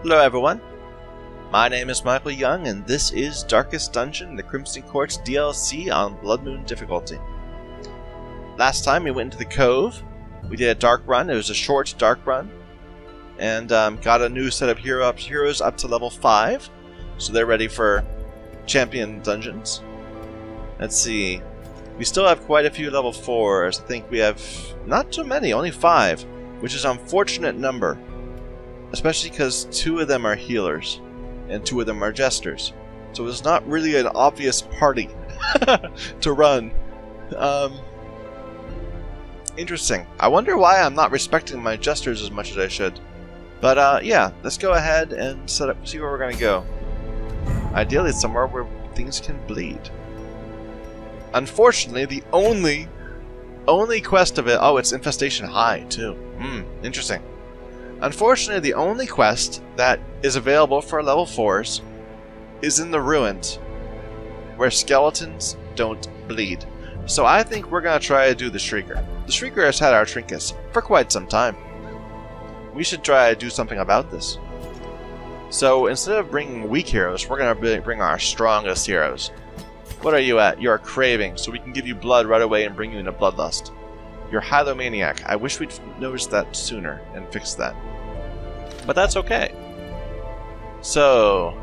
Hello everyone, my name is Michael Young and this is Darkest Dungeon, the Crimson Court's DLC on Blood Moon difficulty. Last time we went into the Cove, we did a dark run. It was a short dark run, and got a new set of heroes up to level 5, so they're ready for champion dungeons. Let's see, we still have quite a few level 4s. I think we have not too many, only 5, which is an unfortunate number. Especially because 2 of them are healers, and 2 of them are jesters. So it's not really an obvious party to run. Interesting. I wonder why I'm not respecting my jesters as much as I should. But yeah, let's go ahead and see where we're going to go. Ideally somewhere where things can bleed. Unfortunately, the only quest of it... Oh, it's Infestation High, too. Interesting. Unfortunately, the only quest that is available for level 4s is in the ruins, where skeletons don't bleed. So I think we're going to try to do the Shrieker. The Shrieker has had our trinkets for quite some time. We should try to do something about this. So instead of bringing weak heroes, we're going to bring our strongest heroes. What are you at? You're a craving, so we can give you blood right away and bring you into Bloodlust. You're Hylomaniac. I wish we'd noticed that sooner and fixed that. But that's okay. So,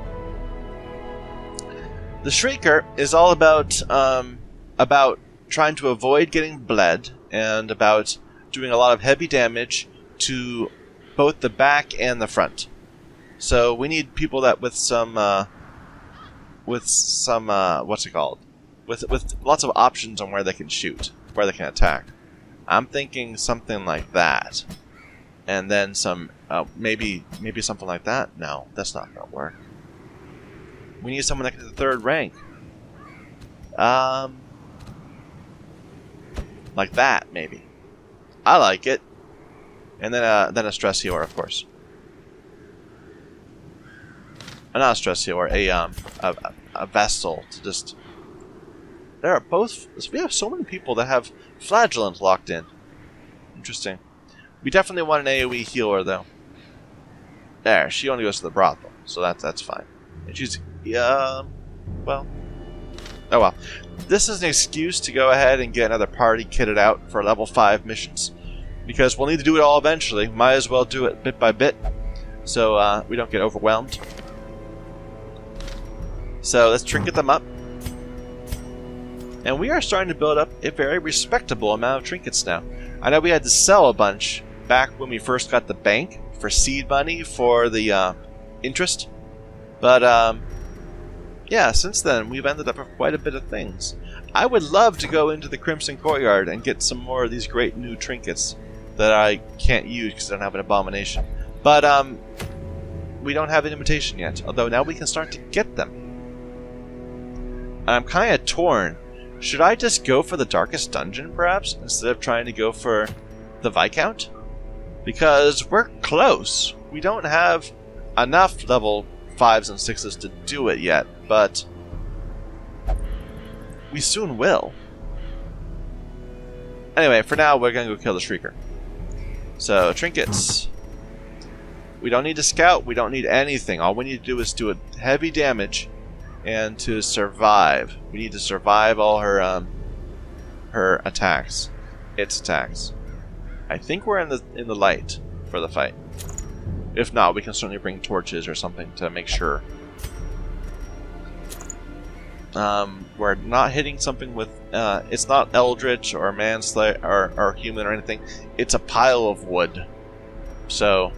the Shrieker is all about trying to avoid getting bled and about doing a lot of heavy damage to both the back and the front. So we need people that with some what's it called? With lots of options on where they can shoot, where they can attack. I'm thinking something like that. And then some, maybe something like that. No, that's not going to work. We need someone that can do the 3rd rank. Like that, maybe. I like it. And then a stress healer, of course. Not a stress healer, a vessel to just... There are both... We have so many people that have Flagellant locked in. Interesting. We definitely want an AoE healer, though. There, she only goes to the brothel, so that's fine. And she's, well. Oh well. This is an excuse to go ahead and get another party kitted out for level 5 missions. Because we'll need to do it all eventually. Might as well do it bit by bit, so we don't get overwhelmed. So let's trinket them up. And we are starting to build up a very respectable amount of trinkets now. I know we had to sell a bunch back when we first got the bank for seed money for the interest. But yeah, since then we've ended up with quite a bit of things. I would love to go into the Crimson Courtyard and get some more of these great new trinkets that I can't use because I don't have an abomination. But we don't have an invitation yet, although now we can start to get them. And I'm kind of torn. Should I just go for the Darkest Dungeon, perhaps, instead of trying to go for the Viscount? Because we're close. We don't have enough level 5s and 6s to do it yet, but we soon will. Anyway, for now, we're going to go kill the Shrieker. So, trinkets. We don't need to scout. We don't need anything. All we need to do is do a heavy damage and to survive. We need to survive all her attacks. Its attacks. I think we're in the light for the fight. If not, we can certainly bring torches or something to make sure. We're not hitting something with... it's not Eldritch or Manslayer or Human or anything. It's a pile of wood. So,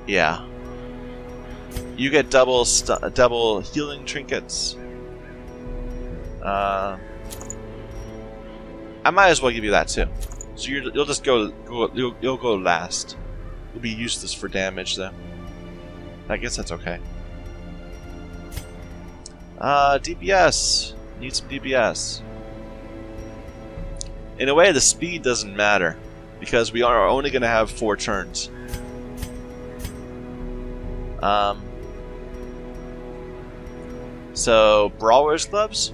yeah. You get double healing trinkets. I might as well give you that too. So you'll just you'll go last. You'll be useless for damage though. I guess that's okay. DPS. Need some DPS. In a way, the speed doesn't matter because we are only going to have 4 turns. So Brawler's Gloves.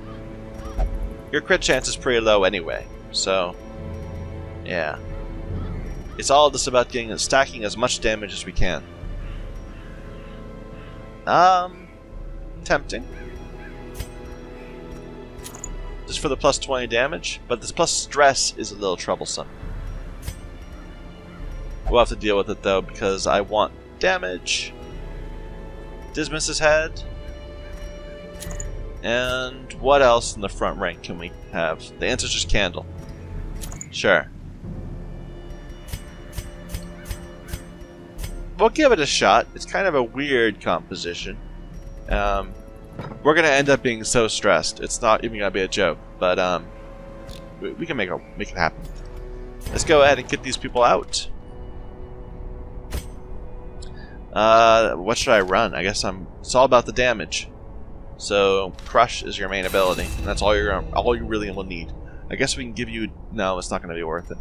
Your crit chance is pretty low anyway. So yeah. It's all just about stacking as much damage as we can. Tempting. Just for the plus 20 damage, but this plus stress is a little troublesome. We'll have to deal with it though, because I want damage. Dismiss's head. And what else in the front rank can we have? The answer's just candle. Sure. We'll give it a shot. It's kind of a weird composition. We're gonna end up being so stressed. It's not even gonna be a joke, but we can make it happen. Let's go ahead and get these people out. What should I run? I guess it's all about the damage. So crush is your main ability, and that's all you really will need. I guess we can give you. No, it's not going to be worth it.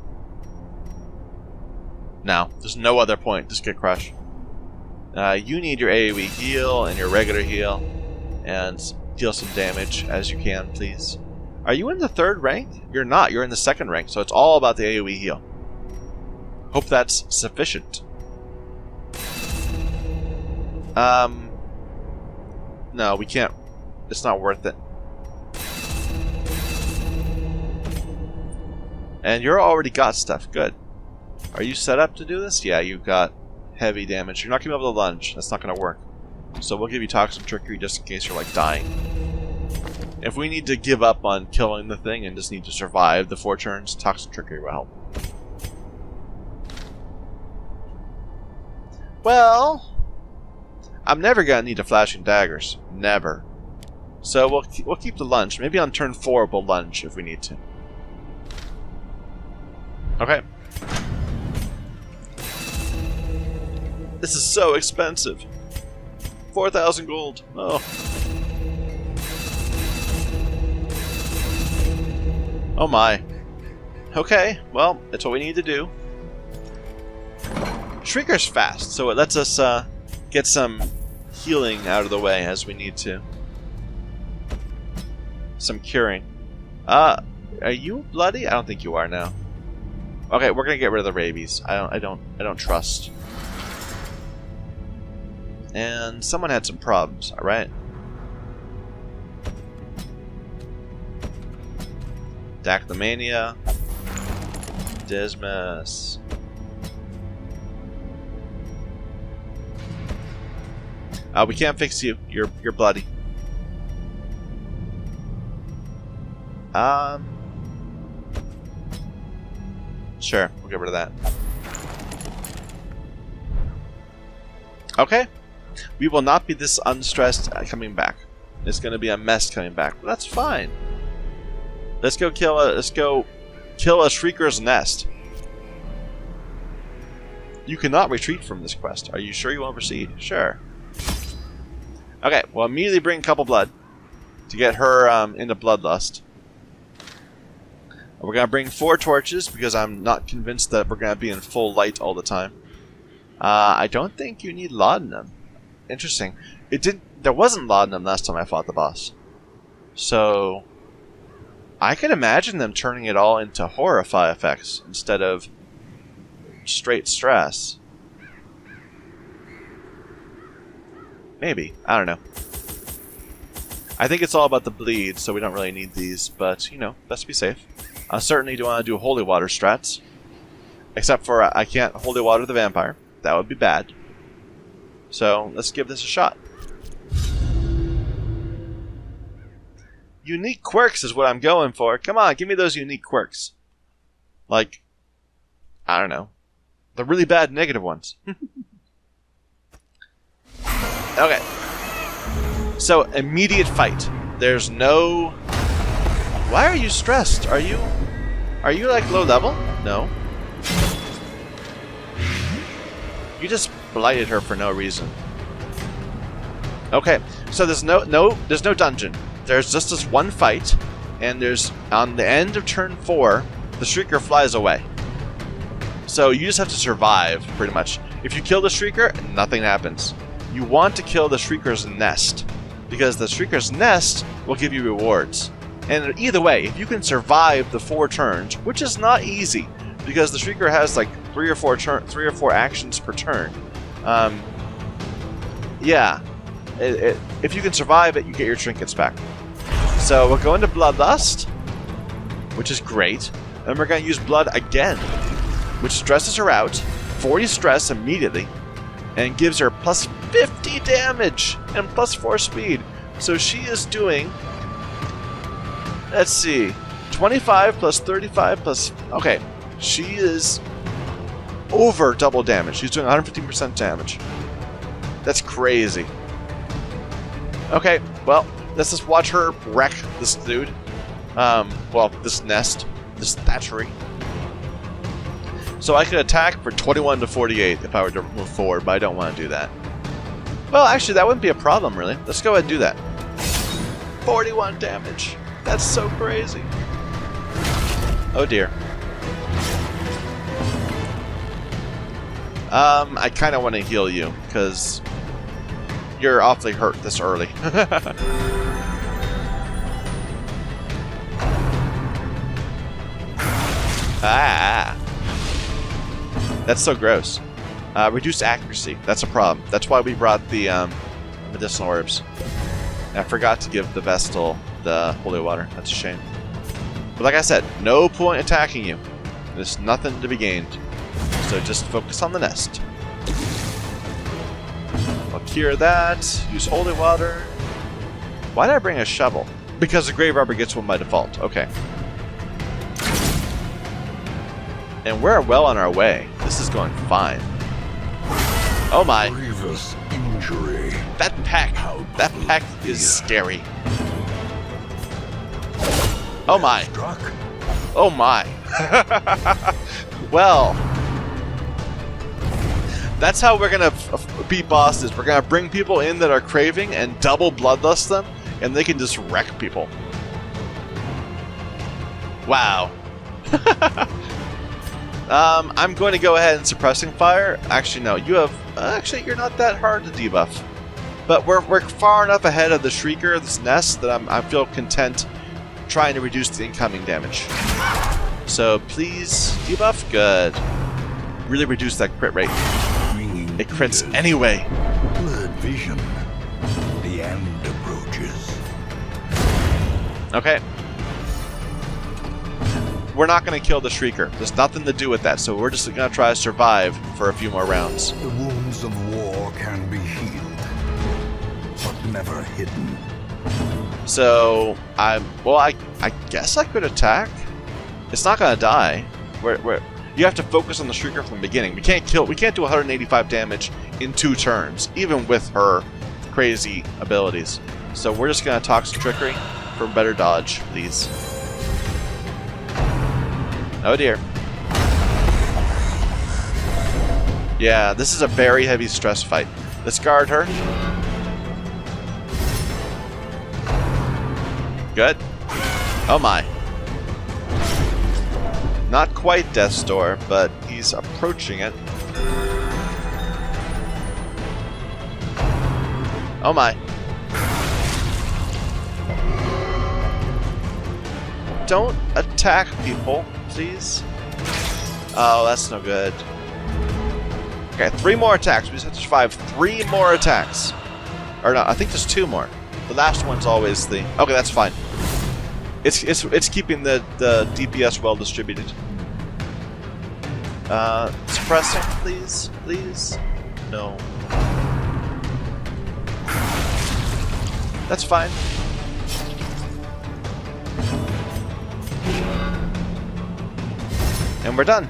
No, there's no other point. Just get crush. You need your AoE heal and your regular heal, and deal some damage as you can, please. Are you in the 3rd rank? You're not. You're in the 2nd rank, so it's all about the AoE heal. Hope that's sufficient. No, we can't. It's not worth it. And you're already got stuff. Good. Are you set up to do this? Yeah, you got heavy damage. You're not going to be able to lunge. That's not going to work. So we'll give you Toxic Trickery just in case you're, like, dying. If we need to give up on killing the thing and just need to survive the 4 turns, Toxic Trickery will help. Well, I'm never going to need a Flashing Daggers. Never. So we'll keep the lunge. Maybe on turn 4 we'll lunge if we need to. Okay. This is so expensive. 4,000 gold. Oh. Oh my. Okay, well, that's what we need to do. Shrieker's fast, so it lets us get some healing out of the way as we need to. Some curing. Are you bloody? I don't think you are now. Okay, we're gonna get rid of the rabies. I don't trust. And someone had some problems, alright? Dactylomania. Dismas. We can't fix you. You're bloody. Sure, we'll get rid of that. Okay. We will not be this unstressed coming back. It's going to be a mess coming back, but that's fine. Let's go kill a Shrieker's nest. You cannot retreat from this quest. Are you sure you won't proceed? Sure. Okay, we'll immediately bring Couple Blood to get her into Bloodlust. We're going to bring 4 torches because I'm not convinced that we're going to be in full light all the time. I don't think you need laudanum. Interesting. There wasn't laudanum last time I fought the boss. So I could imagine them turning it all into horrify effects instead of straight stress. Maybe. I don't know. I think it's all about the bleed, so we don't really need these, but, you know, best be safe. I certainly do want to do holy water strats. Except for I can't holy water the vampire. That would be bad. So, let's give this a shot. Unique quirks is what I'm going for. Come on, give me those unique quirks. Like, I don't know. The really bad negative ones. Okay. So, immediate fight. There's no... Why are you stressed? Are you like low level? No. You just blighted her for no reason. Okay, so there's no dungeon. There's just this one fight, and there's on the end of turn 4, the Shrieker flies away. So you just have to survive, pretty much. If you kill the Shrieker, nothing happens. You want to kill the Shrieker's nest, because the Shrieker's nest will give you rewards. And either way, if you can survive the 4 turns, which is not easy, because the Shrieker has like 3 or 4 actions per turn. Yeah, if you can survive it, you get your trinkets back. So we're going to Bloodlust, which is great. And we're going to use Blood again, which stresses her out. 40 stress immediately. And gives her plus 50 damage and plus 4 speed. So she is doing... Let's see. 25 plus 35 plus... Okay. She is over double damage. She's doing 150% damage. That's crazy. Okay, well, let's just watch her wreck this dude. Well, this nest. This thatchery. So I could attack for 21 to 48 if I were to move forward, but I don't want to do that. Well, actually, that wouldn't be a problem, really. Let's go ahead and do that. 41 damage. That's so crazy. Oh, dear. I kind of want to heal you, because you're awfully hurt this early. Ah! That's so gross. Reduced accuracy. That's a problem. That's why we brought the medicinal herbs. I forgot to give the Vestal the holy water. That's a shame. But like I said, no point attacking you. There's nothing to be gained. So just focus on the nest. I'll cure that. Use holy water. Why did I bring a shovel? Because the grave robber gets one by default. Okay. And we're well on our way. This is going fine. Oh my. Grievous injury. That pack. That pack is scary. Oh my. Oh my. Well. That's how we're going to beat bosses. We're going to bring people in that are craving and double bloodlust them. And they can just wreck people. Wow. I'm going to go ahead and suppressing fire. Actually, no. You have... actually, you're not that hard to debuff. But we're far enough ahead of the Shrieker, this nest, that I feel content trying to reduce the incoming damage. So, please debuff. Good. Really reduce that crit rate. It crits anyway. Blurred vision. The end approaches. Okay. We're not going to kill the Shrieker. There's nothing to do with that, so we're just going to try to survive for a few more rounds. The wounds of war can be healed, but never hidden. So, I guess I could attack. It's not going to die. You have to focus on the Shrieker from the beginning. We can't do 185 damage in 2 turns, even with her crazy abilities. So we're just going to Toxic Trickery for better dodge, please. Oh dear. Yeah, this is a very heavy stress fight. Let's guard her. Good. Oh my. Not quite Death's Door, but he's approaching it. Oh my. Don't attack people, please. Oh, that's no good. Okay, 3 more attacks. We just have to survive 3 more attacks. Or no, I think there's 2 more. The last one's always the... Okay, that's fine. It's keeping the DPS well distributed. Suppressing, please? Please? No. That's fine. And we're done.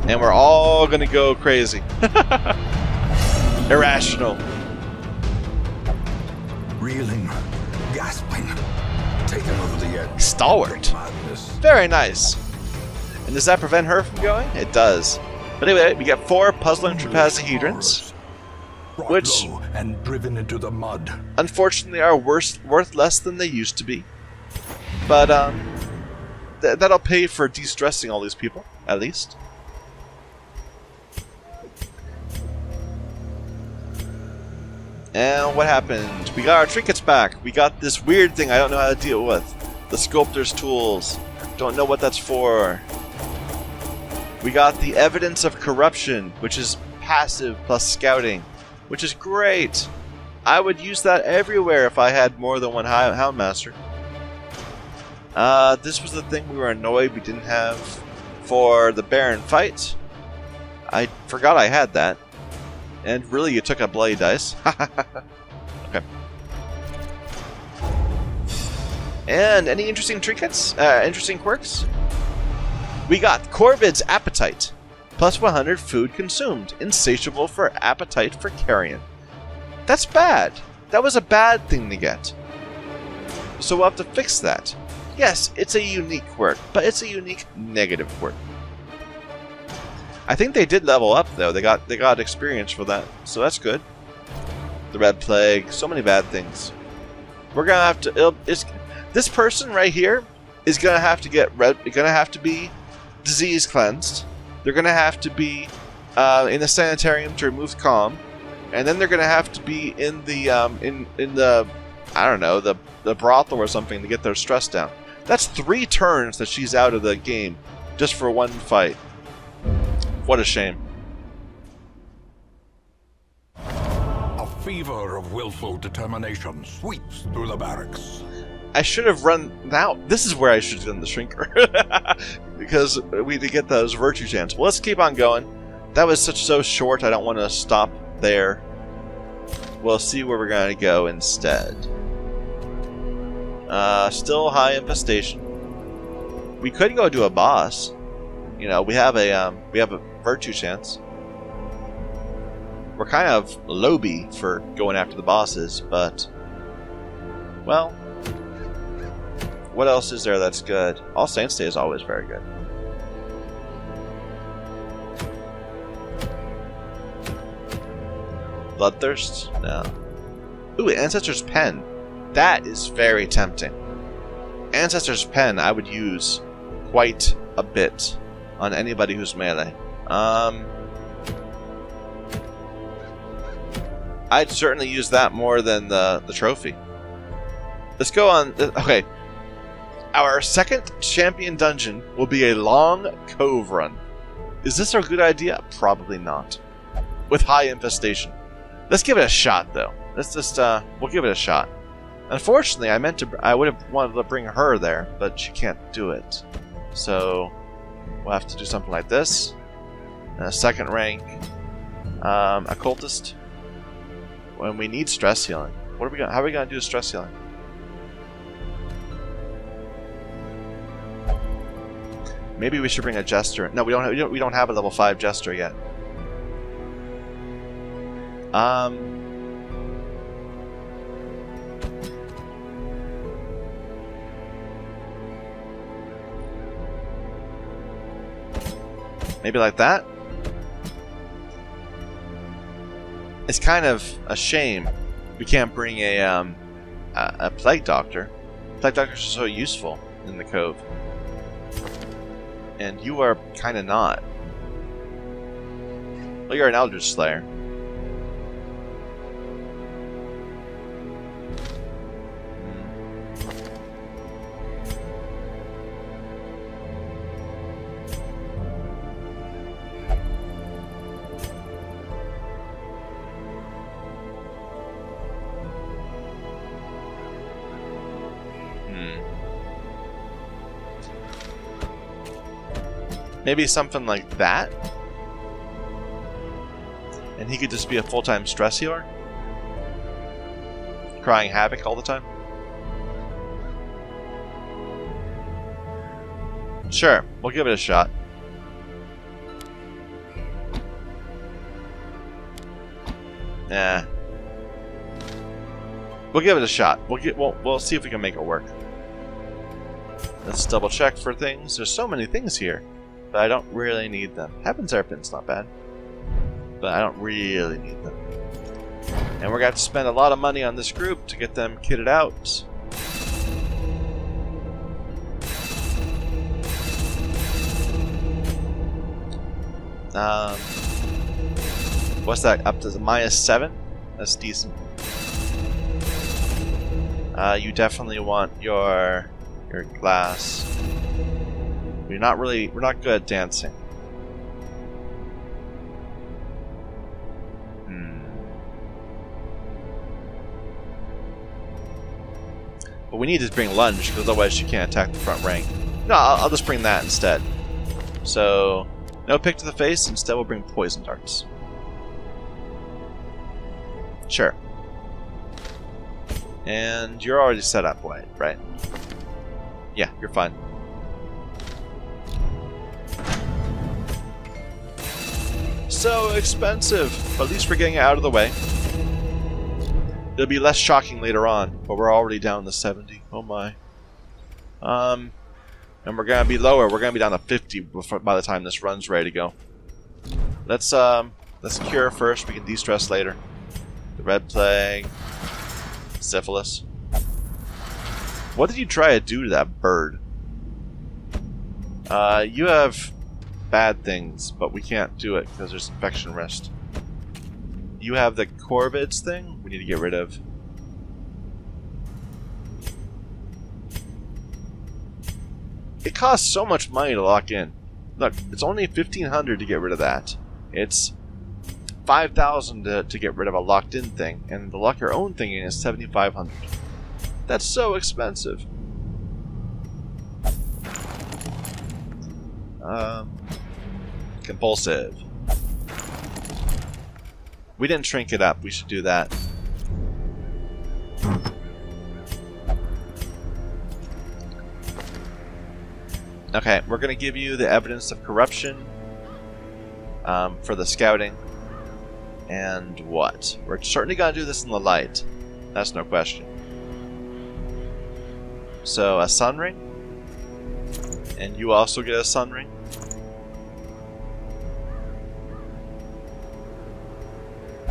And we're all gonna go crazy. Irrational. Reeling, gasping, taken over the edge. Stalwart. Madness. Very nice. And does that prevent her from going? It does. But anyway, we get 4 puzzling trapezahedrons, which low and driven into the mud. Unfortunately are worth less than they used to be. But that'll pay for de-stressing all these people, at least. And what happened? We got our trinkets back. We got this weird thing I don't know how to deal with. The sculptor's tools. Don't know what that's for. We got the evidence of corruption, which is passive plus scouting, which is great. I would use that everywhere if I had more than one Houndmaster. This was the thing we were annoyed we didn't have for the Baron fight. I forgot I had that. And really, you took a bloody dice. Okay. And any interesting trinkets? Interesting quirks? We got Corvid's Appetite. Plus 100 food consumed. Insatiable for appetite for carrion. That's bad. That was a bad thing to get. So we'll have to fix that. Yes, it's a unique quirk, but it's a unique negative quirk. I think they did level up though. They got experience for that, so that's good. The Red Plague, so many bad things. We're gonna have to. This person right here is gonna have to get gonna have to be disease cleansed. They're gonna have to be in the sanitarium to remove calm, and then they're gonna have to be in the in the I don't know, the brothel or something to get their stress down. That's 3 turns that she's out of the game just for one fight. What a shame. A fever of willful determination sweeps through the barracks. I should have run now. This is where I should have done the shrinker. Because we need to get those virtue chants. Well, let's keep on going. That was so short, I don't want to stop there. We'll see where we're going to go instead. Still high infestation. We could go do a boss. You know, we have a virtue chance. We're kind of low-B for going after the bosses, but well, what else is there that's good? All Saints Day is always very good. Bloodthirst? No. Ooh, Ancestor's Pen. That is very tempting. Ancestor's Pen I would use quite a bit on anybody who's melee. I'd certainly use that more than the trophy. Let's go on. Okay. Our second champion dungeon will be a long Cove run. Is this a good idea? Probably not. With high infestation. Let's give it a shot, though. Let's just, we'll give it a shot. Unfortunately, I would have wanted to bring her there, but she can't do it. So, we'll have to do something like this. And a second rank occultist. When we need stress healing. How are we gonna do stress healing? Maybe we should bring a jester. No, we don't have a level 5 jester yet. Maybe like that? It's kind of a shame we can't bring a Plague Doctor. Plague Doctors are so useful in the Cove. And you are kind of not. Well, you're an Eldritch Slayer. Maybe something like that? And he could just be a full-time stress healer? Crying havoc all the time? Sure, we'll give it a shot. Nah. We'll give it a shot. We'll see if we can make it work. Let's double check for things. There's so many things here. But I don't really need them. Heaven's Airpin's not bad. But I don't really need them. And we're going to have to spend a lot of money on this group to get them kitted out. What's that? Up to the -7? That's decent. You definitely want your glass. We're not good at dancing. But we need to bring lunge, because otherwise she can't attack the front rank. No, I'll just bring that instead. So, no pick to the face, instead we'll bring poison darts. Sure. And you're already set up, right? Yeah, you're fine. So expensive, but at least we're getting it out of the way. It'll be less shocking later on, but we're already down to 70. Oh my. And we're gonna be lower. We're gonna be down to 50 by the time this run's ready to go. Let's cure first. We can de-stress later. The red plague, syphilis. What did you try to do to that bird? You have bad things, but we can't do it because there's infection risk. You have the corvids thing we need to get rid of. It costs so much money to lock in. Look, it's only 1,500 to get rid of that. It's 5,000 to get rid of a locked in thing, and to lock your own thing in is 7,500. That's so expensive. Compulsive. We didn't shrink it up. We should do that. Okay, we're going to give you the evidence of corruption for the scouting. And what? We're certainly going to do this in the light. That's no question. So, a sun ring. And you also get a sun ring.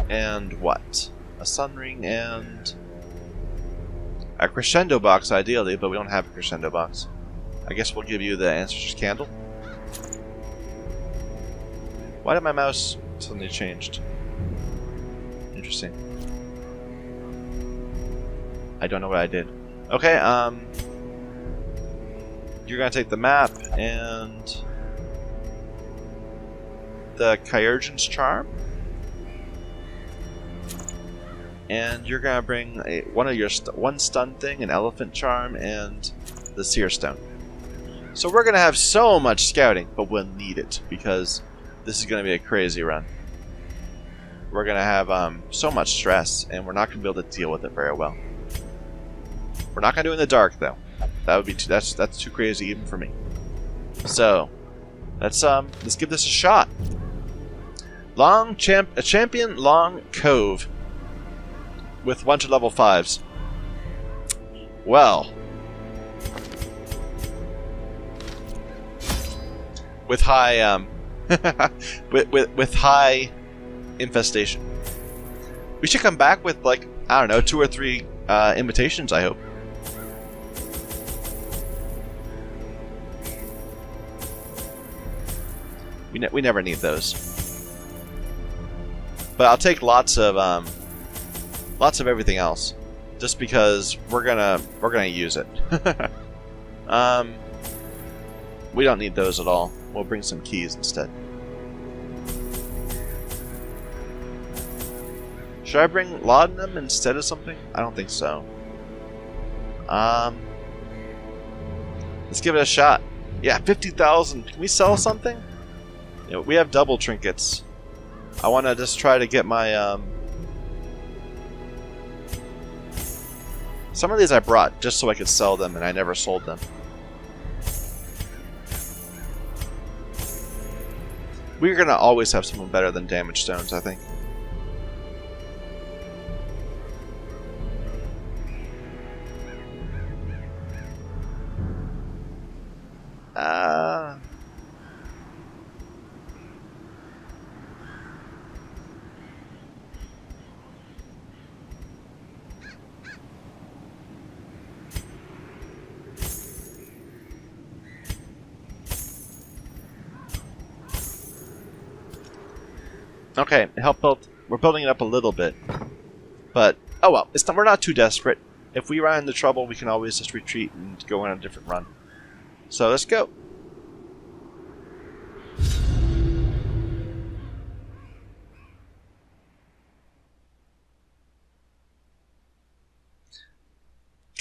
And what? A sun ring and a crescendo box, ideally, but we don't have a crescendo box. I guess we'll give you the Ancestor's Candle. Why did my mouse suddenly changed? Interesting. I don't know what I did. Okay, you're gonna take the map and the Kyurgeon's Charm. And you're gonna bring one stun thing, an Elephant Charm, and the Seer Stone. So we're gonna have so much scouting, but we'll need it because this is gonna be a crazy run. We're gonna have so much stress, and we're not gonna be able to deal with it very well. We're not gonna do it in the dark, though. That would be that's too crazy even for me. So let's give this a shot. A champion long Cove with a bunch of level 5s. Well, with high with high infestation. We should come back with, like, I don't know, 2 or 3 invitations, I hope. We never need those. But I'll take lots of everything else, just because we're gonna use it. We don't need those at all. We'll bring some keys instead. Should I bring laudanum instead of something? I don't think so. Let's give it a shot. Yeah, 50,000. Can we sell something? You know, we have double trinkets. I want to just try to get my some of these I brought just so I could sell them, and I never sold them. We're gonna always have someone better than damage stones, I think. Okay, we're building it up a little bit, but oh well. We're not too desperate. If we run into trouble, we can always just retreat and go on a different run. So let's go.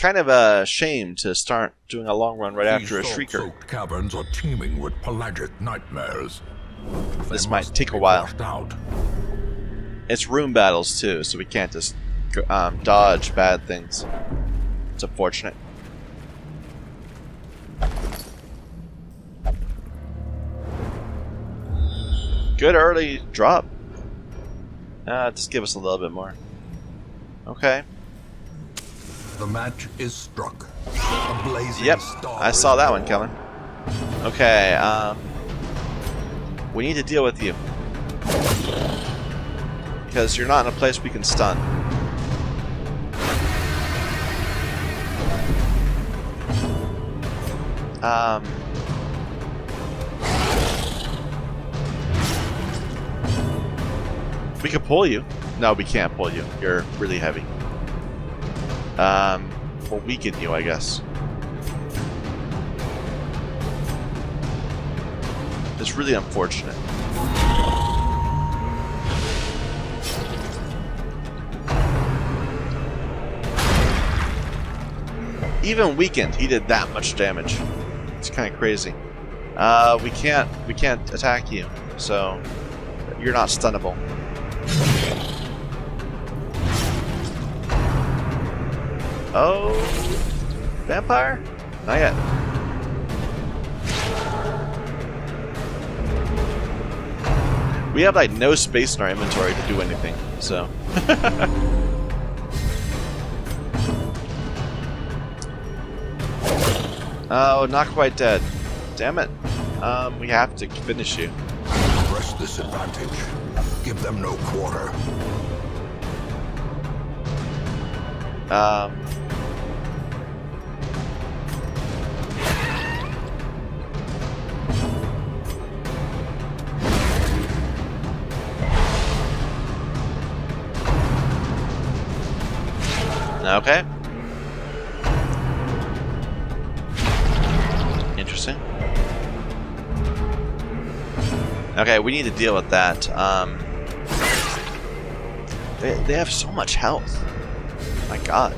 kind of a shame to start doing a long run right after a These Shrieker. salt-soaked caverns are teeming with pelagic nightmares. This They might must take a be while. washed out. It's room battles too, so we can't just dodge bad things. It's unfortunate. Good early drop. Just give us a little bit more. Okay. The match is struck. A blazing Yep, star I saw is that one born. coming. Okay, we need to deal with you. Because you're not in a place we can stun. We could pull you. No, we can't pull you. You're really heavy. We'll weaken you, I guess. It's really unfortunate. Even weakened, he did that much damage. It's kind of crazy. We can't attack you, so you're not stunnable. Oh, vampire? Not yet. We have like no space in our inventory to do anything, so. Oh, not quite dead. Damn it. We have to finish you. Press this advantage. Give them no quarter. Okay. Interesting. Okay, we need to deal with that. They have so much health. My God.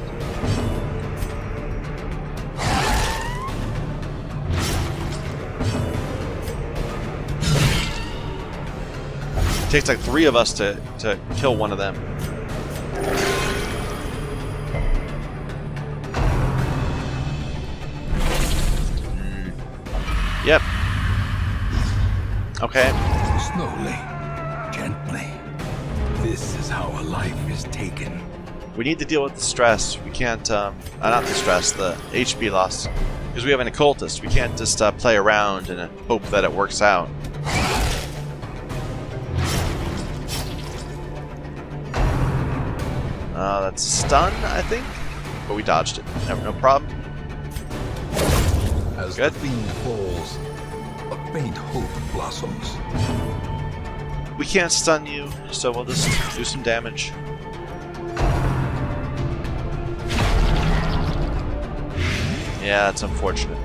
It takes like 3 of us to kill one of them. Yep. Okay. Slowly, gently. This is how a life is taken. We need to deal with the stress. We can't, not the stress, the HP loss. Because we have an occultist. We can't just play around and hope that it works out. That's stun, I think? But we dodged it. No problem. As Good. the fiend falls, a faint hope blossoms. We can't stun you, so we'll just do some damage. Yeah, that's unfortunate.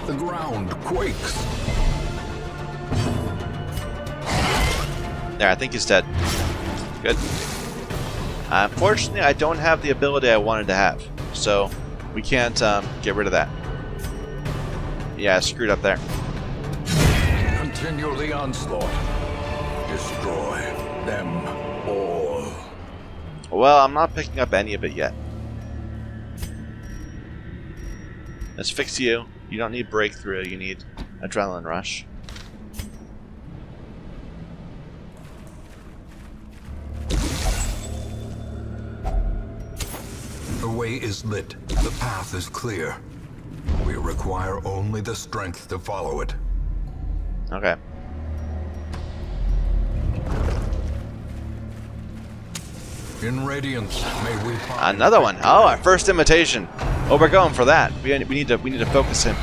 The ground quakes. There, I think he's dead. Good. Unfortunately, I don't have the ability I wanted to have, so we can't get rid of that. Yeah, I screwed up there. Continue the onslaught. Destroy them all. Well, I'm not picking up any of it yet. Let's fix you. You don't need breakthrough, you need adrenaline rush. The way is lit. The path is clear. We require only the strength to follow it. Okay. In Radiance, may we find Another one. Oh, our first invitation. Oh, we're going for that. We need to focus him.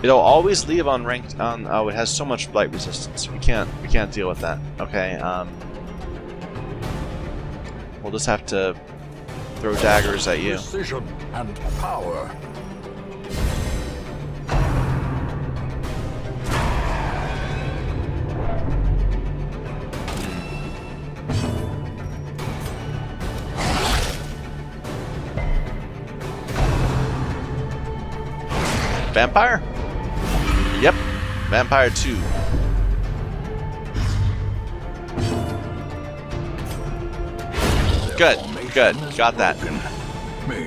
It'll always leave on ranked. Oh, it has so much blight resistance. We can't deal with that. Okay. We'll just have to throw daggers at you. precision and power. Vampire? Yep. Vampire 2. Good. Good. Got that.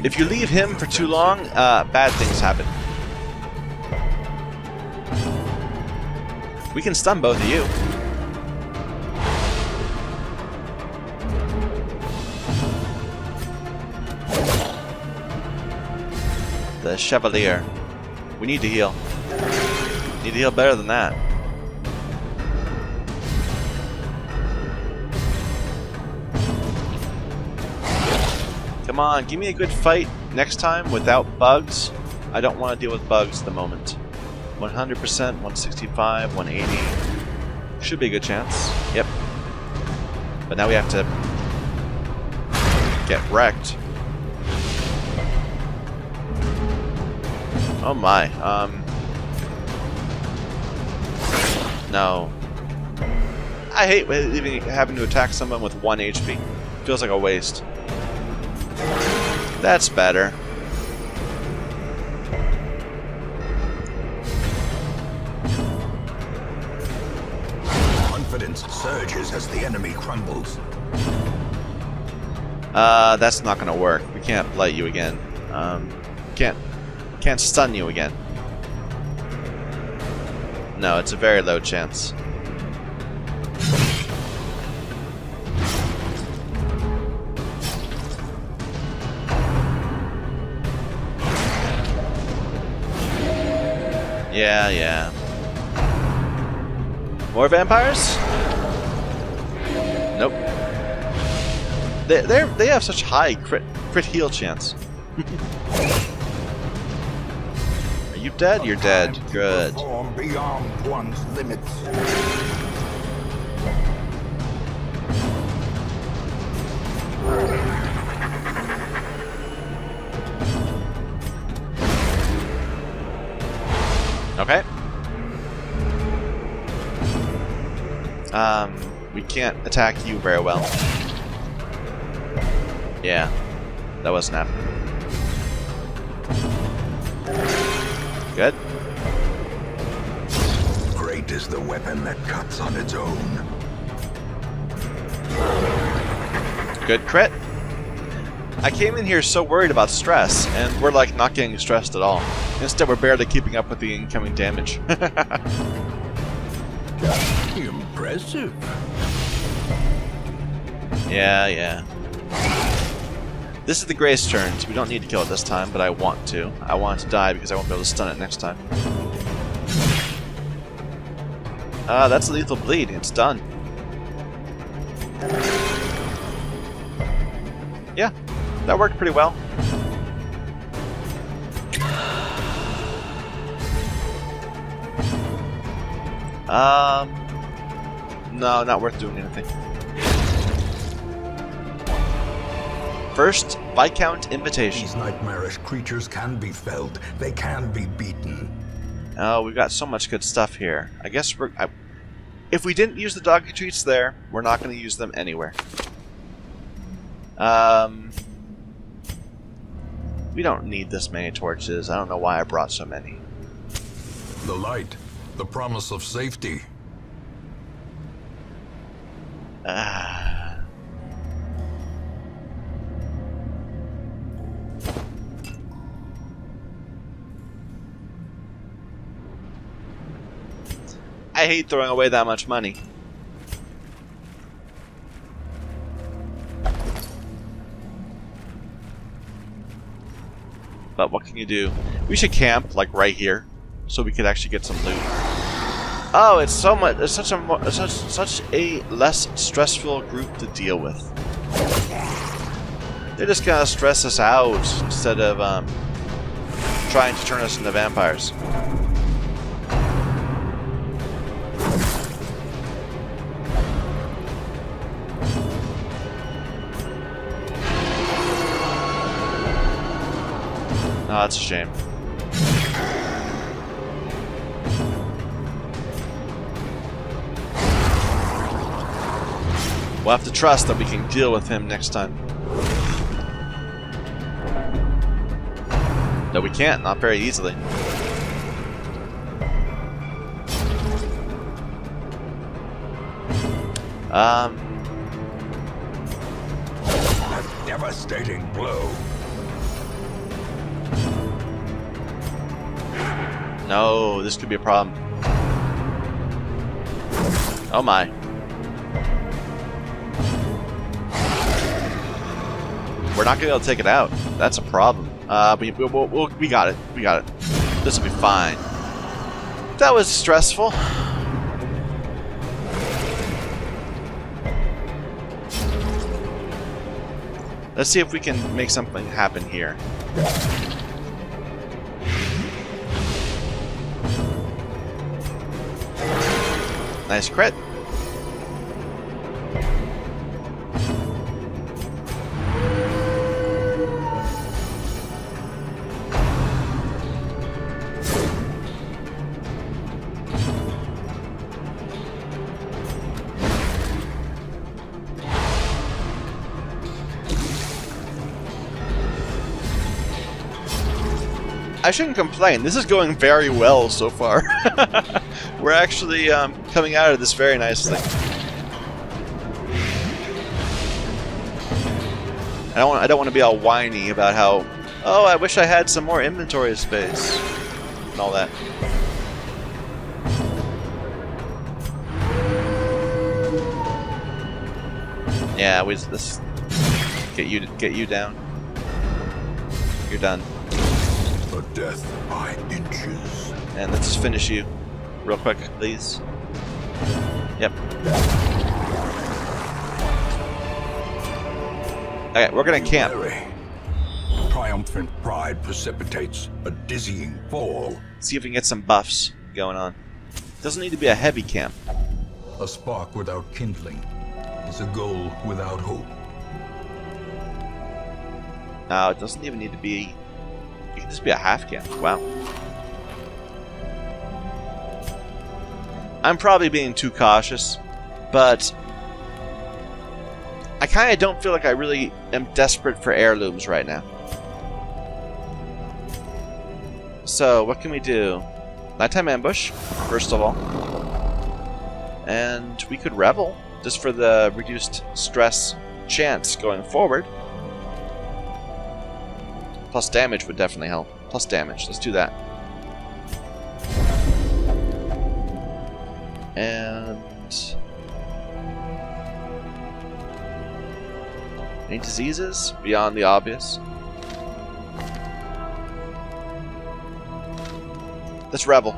If you leave him for too long, bad things happen. We can stun both of you. The Chevalier. We need to heal. Need to heal better than that. Come on, give me a good fight next time without bugs. I don't want to deal with bugs at the moment. 100%, 165, 180. Should be a good chance. Yep. But now we have to get wrecked. Oh my. No. I hate even having to attack someone with 1 HP. Feels like a waste. That's better. Confidence surges as the enemy crumbles. That's not gonna work. We can't blight you again. Can't stun you again. No, it's a very low chance. Yeah. More vampires? Nope. They have such high crit heal chance. Are you dead? You're dead. Good. Beyond one's limits. Okay. We can't attack you very well. Yeah, that wasn't happening. Good. Great is the weapon that cuts on its own. Good crit. I came in here so worried about stress, and we're like not getting stressed at all. Instead, we're barely keeping up with the incoming damage. Impressive. Yeah. This is the Gray's turn, so we don't need to kill it this time, but I want to. I want it to die because I won't be able to stun it next time. That's a lethal bleed. It's done. Yeah, that worked pretty well. No, not worth doing anything. First, Viscount Invitation. These nightmarish creatures can be felled. They can be beaten. Oh, we've got so much good stuff here. I guess if we didn't use the doggy treats there, we're not going to use them anywhere. We don't need this many torches. I don't know why I brought so many. The light, the promise of safety. I hate throwing away that much money. But what can you do? We should camp like right here, so we could actually get some loot. Oh, it's so much. It's such a less stressful group to deal with. They're just gonna stress us out instead of trying to turn us into vampires. Oh, that's a shame. We'll have to trust that we can deal with him next time. No, we can't. Not very easily. A devastating blow. No, this could be a problem. Oh my. We're not gonna be able to take it out. That's a problem. We got it. We got it. This will be fine. That was stressful. Let's see if we can make something happen here. Nice crit. I shouldn't complain. This is going very well so far. We're actually coming out of this very nicely. I don't want to be all whiny about how, oh, I wish I had some more inventory space and all that. Yeah, we just get you down. You're done. A death by inches. And let's just finish you real quick, please. Yep. Okay, we're gonna camp. Triumphant pride precipitates a dizzying fall. See if we can get some buffs going on. Doesn't need to be a heavy camp. A spark without kindling is a goal without hope. No, it doesn't even need to be. It can just be a half camp. Wow. I'm probably being too cautious, but I kind of don't feel like I really am desperate for heirlooms right now. So, what can we do? Nighttime ambush, first of all. And we could revel, just for the reduced stress chance going forward. Plus damage would definitely help. Plus damage. Let's do that. And any diseases beyond the obvious? Let's revel.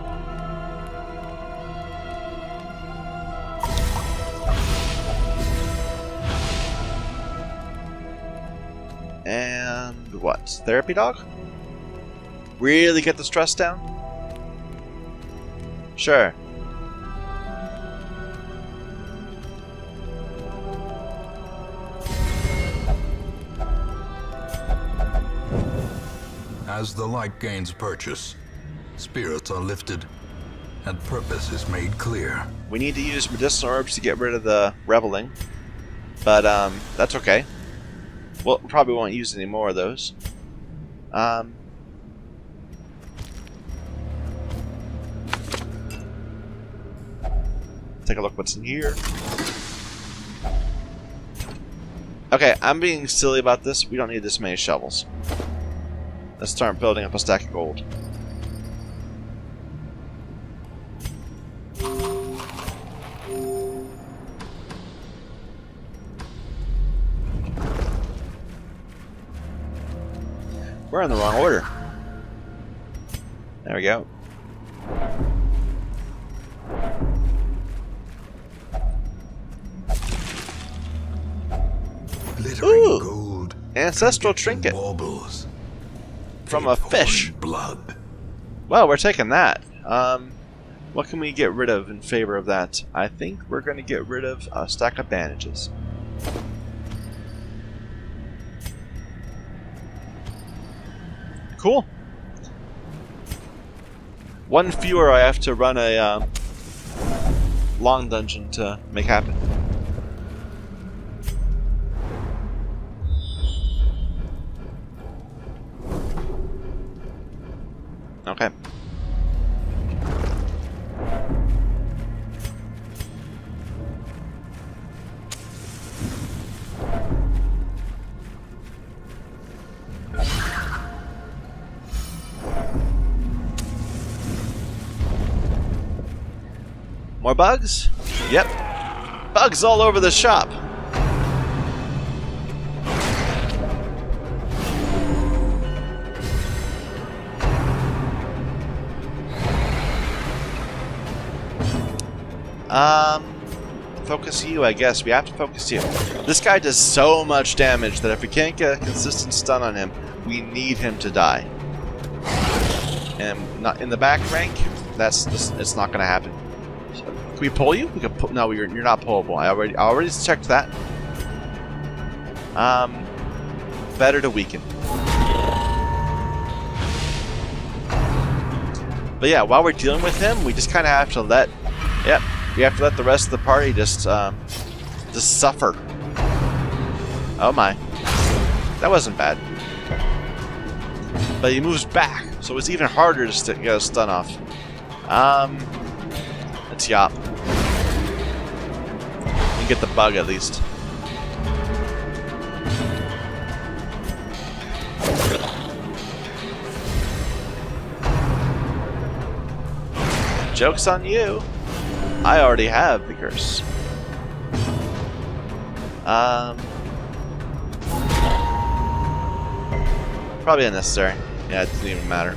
And what? Therapy dog? Really get the stress down? Sure. As the light gains purchase, spirits are lifted, and purpose is made clear. We need to use medicinal herbs to get rid of the reveling, but that's okay. Well, we probably won't use any more of those. Take a look what's in here. Okay, I'm being silly about this. We don't need this many shovels. Let's start building up a stack of gold. We're in the wrong order. There we go. Glittering gold. Ancestral trinket. Baubles. From a fish. Blood. Well, we're taking that. What can we get rid of in favor of that? I think we're going to get rid of a stack of bandages. Cool. One fewer I have to run a long dungeon to make happen. Okay. More bugs? Yep. Bugs all over the shop. Focus you, I guess. We have to focus you. This guy does so much damage that if we can't get a consistent stun on him, we need him to die. And not in the back rank, it's not going to happen. So, can we pull you? We can pull. No, you're not pullable. I already checked that. Better to weaken. But yeah, while we're dealing with him, we just kind of have to let. Yep. We have to let the rest of the party just suffer. Oh my. That wasn't bad. But he moves back, so it's even harder to get a stun off. Let's yop. We can get the bug at least. Joke's on you. I already have the curse. Probably unnecessary. Yeah, it doesn't even matter.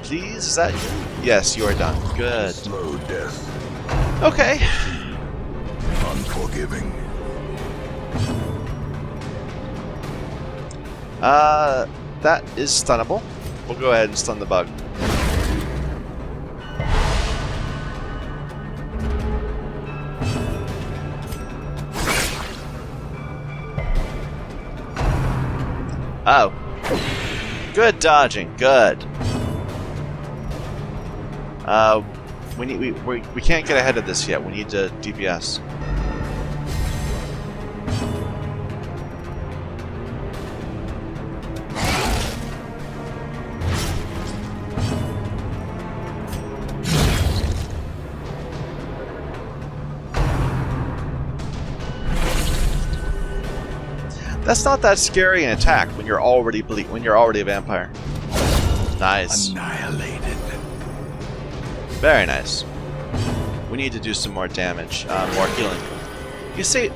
Please, is that you? Yes, you are done. Good. Slow death. Okay. Unforgiving. That is stunnable. We'll go ahead and stun the bug. Oh. Good dodging. Good. We can't get ahead of this yet. We need to DPS. That's not that scary an attack when you're already a vampire. Nice. Annihilated. Very nice. We need to do some more damage, more healing. You see,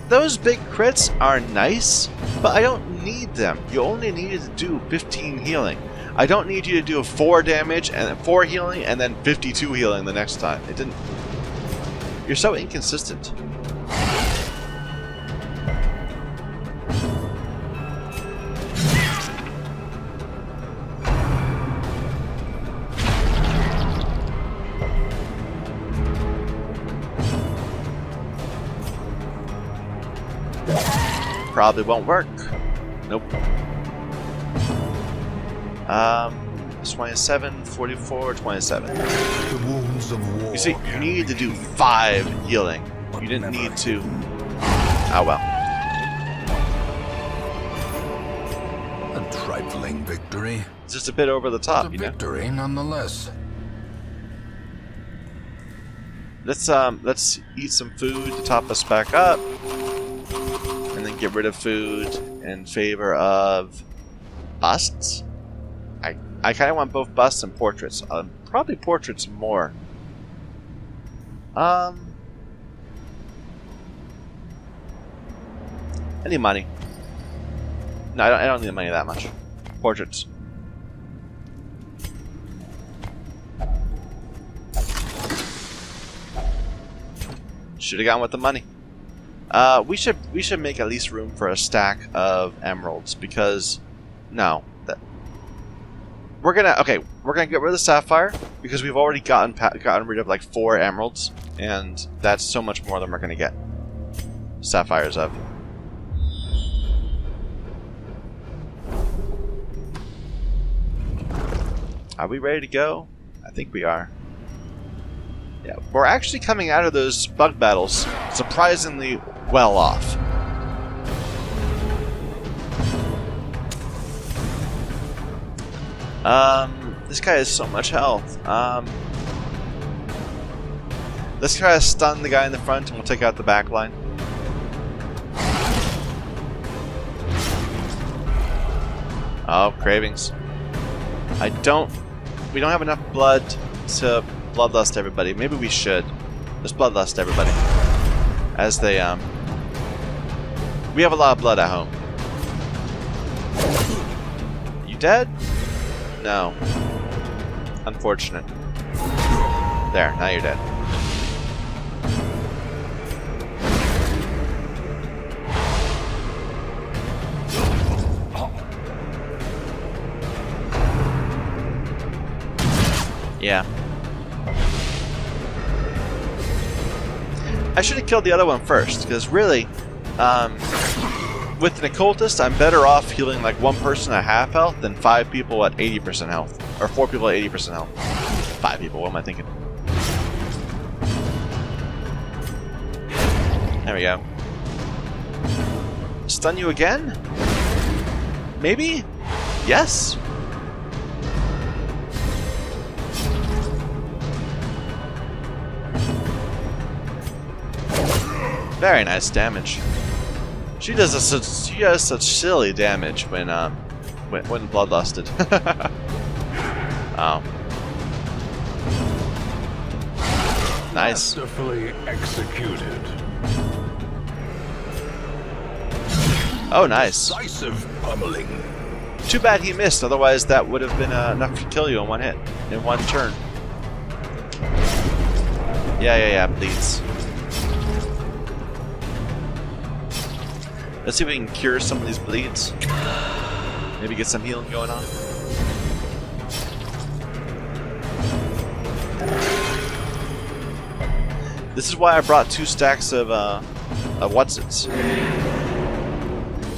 those big crits are nice, but I don't need them. You only needed to do 15 healing. I don't need you to do 4 damage and 4 healing and then 52 healing the next time. It didn't. You're so inconsistent. Probably won't work. Nope. 27, 44, 27. The wounds of war. You see, you needed to do 5 healing. You didn't need to. Oh well. A trifling victory. It's just a bit over the top, A victory nonetheless. Let's eat some food to top us back up. And then get rid of food in favor of busts. I kind of want both busts and portraits. Probably portraits more. Any money? No, I don't need money that much. Portraits. Should have gone with the money. We should make at least room for a stack of emeralds because we're gonna get rid of the sapphire because we've already gotten rid of like 4 emeralds, and that's so much more than we're gonna get sapphires of. Are we ready to go? I think we are. Yeah, we're actually coming out of those bug battles surprisingly well off. This guy has so much health. Let's try to stun the guy in the front and we'll take out the back line. Oh, cravings. We don't have enough blood to bloodlust everybody. Maybe we should. Just bloodlust everybody. As they, we have a lot of blood at home. You dead? No. Unfortunate. There, now you're dead. Yeah. I should have killed the other one first, because really, with an occultist, I'm better off healing like one person at half health than 5 people at 80% health. Or 4 people at 80% health. 5 people, what am I thinking? There we go. Stun you again? Maybe? Yes? Very nice damage. She does such silly damage when bloodlusted. Oh. Nice. Masterfully executed. Oh, nice. Decisive pummeling. Too bad he missed. Otherwise, that would have been enough to kill you in one hit, in one turn. Yeah. Bleeds. Let's see if we can cure some of these bleeds. Maybe get some healing going on. This is why I brought 2 stacks of whatsits.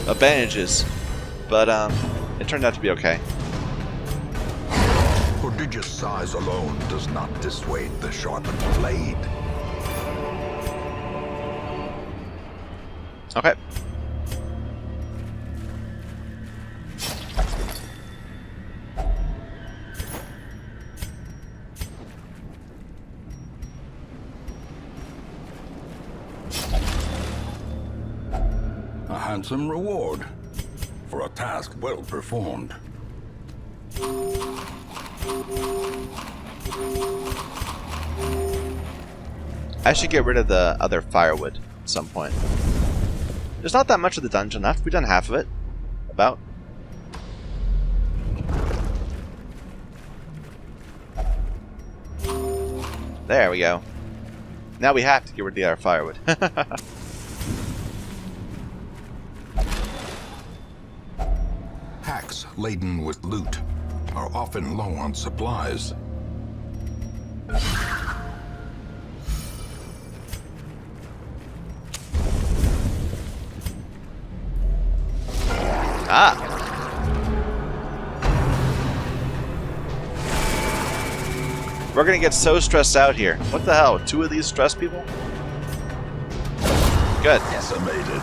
Of bandages. But it turned out to be okay. Prodigious size alone does not dissuade the sharpened blade. Okay. A handsome reward for a task well performed. I should get rid of the other firewood at some point. There's not that much of the dungeon left. We've done half of it. About. There we go. Now we have to get rid of the other firewood. Hacks laden with loot are often low on supplies. Ah! We're gonna get so stressed out here. What the hell? 2 of these stress people? Good. Decimated.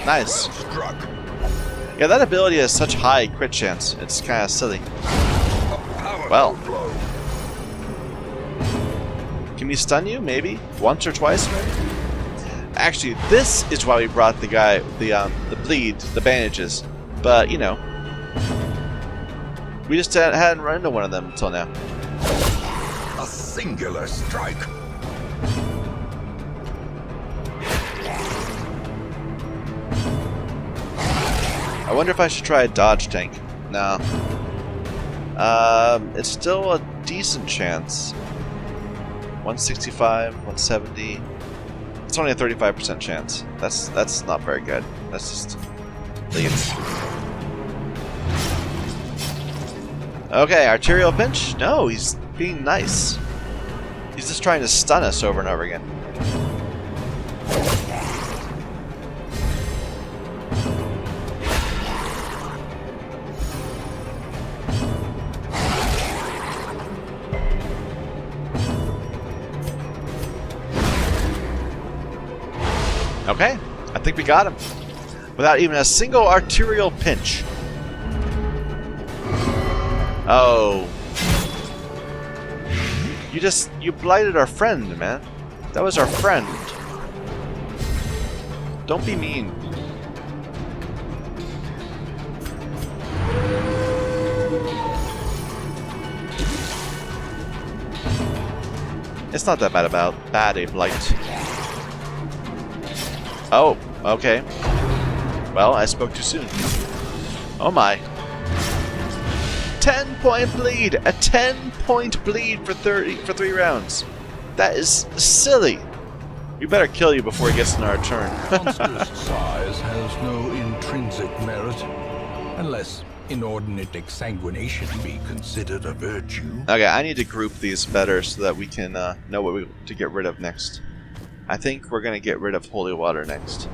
Nice. Struck. Yeah, that ability has such high crit chance. It's kind of silly. Well. Blow. Can we stun you? Maybe? Once or twice, maybe? Actually, this is why we brought the guy, the bleed, the bandages. But, you know. We just hadn't run into one of them until now. A singular strike. I wonder if I should try a dodge tank. No. It's still a decent chance. 165, 170. It's only a 35% chance. That's not very good. That's just leads. Okay, arterial pinch? No, he's being nice. He's just trying to stun us over and over again. Okay, I think we got him. Without even a single arterial pinch. Oh. You blighted our friend, man. That was our friend. Don't be mean. It's not that bad a blight. Oh, okay. Well, I spoke too soon. Oh my. 10-point bleed! A 10-point bleed for 3 rounds. That is silly. We better kill you before he gets in our turn. Monstrous size has no intrinsic merit, unless inordinate exsanguination be considered a virtue. Okay, I need to group these better so that we can know what to get rid of next. I think we're going to get rid of holy water next.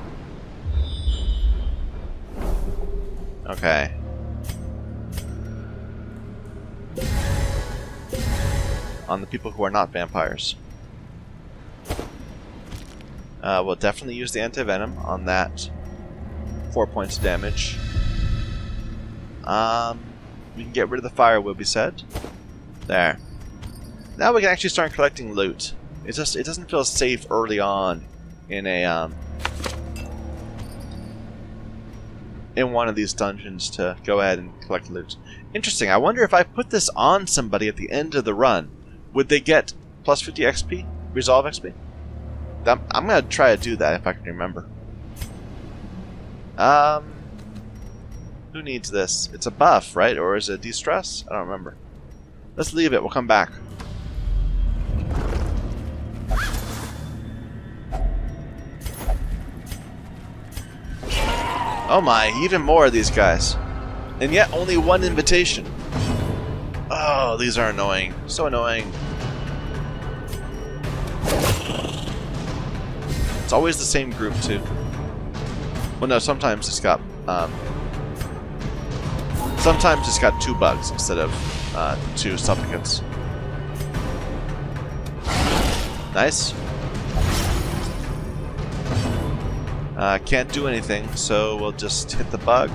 Okay. On the people who are not vampires. We'll definitely use the anti-venom on that. 4 points of damage. We can get rid of the fire, will be said. There. Now we can actually start collecting loot. It doesn't feel safe early on in a in one of these dungeons to go ahead and collect loot. Interesting. I wonder if I put this on somebody at the end of the run, would they get plus 50 XP? Resolve XP? I'm gonna try to do that if I can remember. Who needs this? It's a buff, right? Or is it de-stress? I don't remember. Let's leave it. We'll come back. Oh my, even more of these guys. And yet only one invitation. Oh, these are annoying. So annoying. It's always the same group too. Well no, sometimes it's got sometimes it's got 2 bugs instead of 2 supplicants. Nice. Can't do anything, so we'll just hit the bug.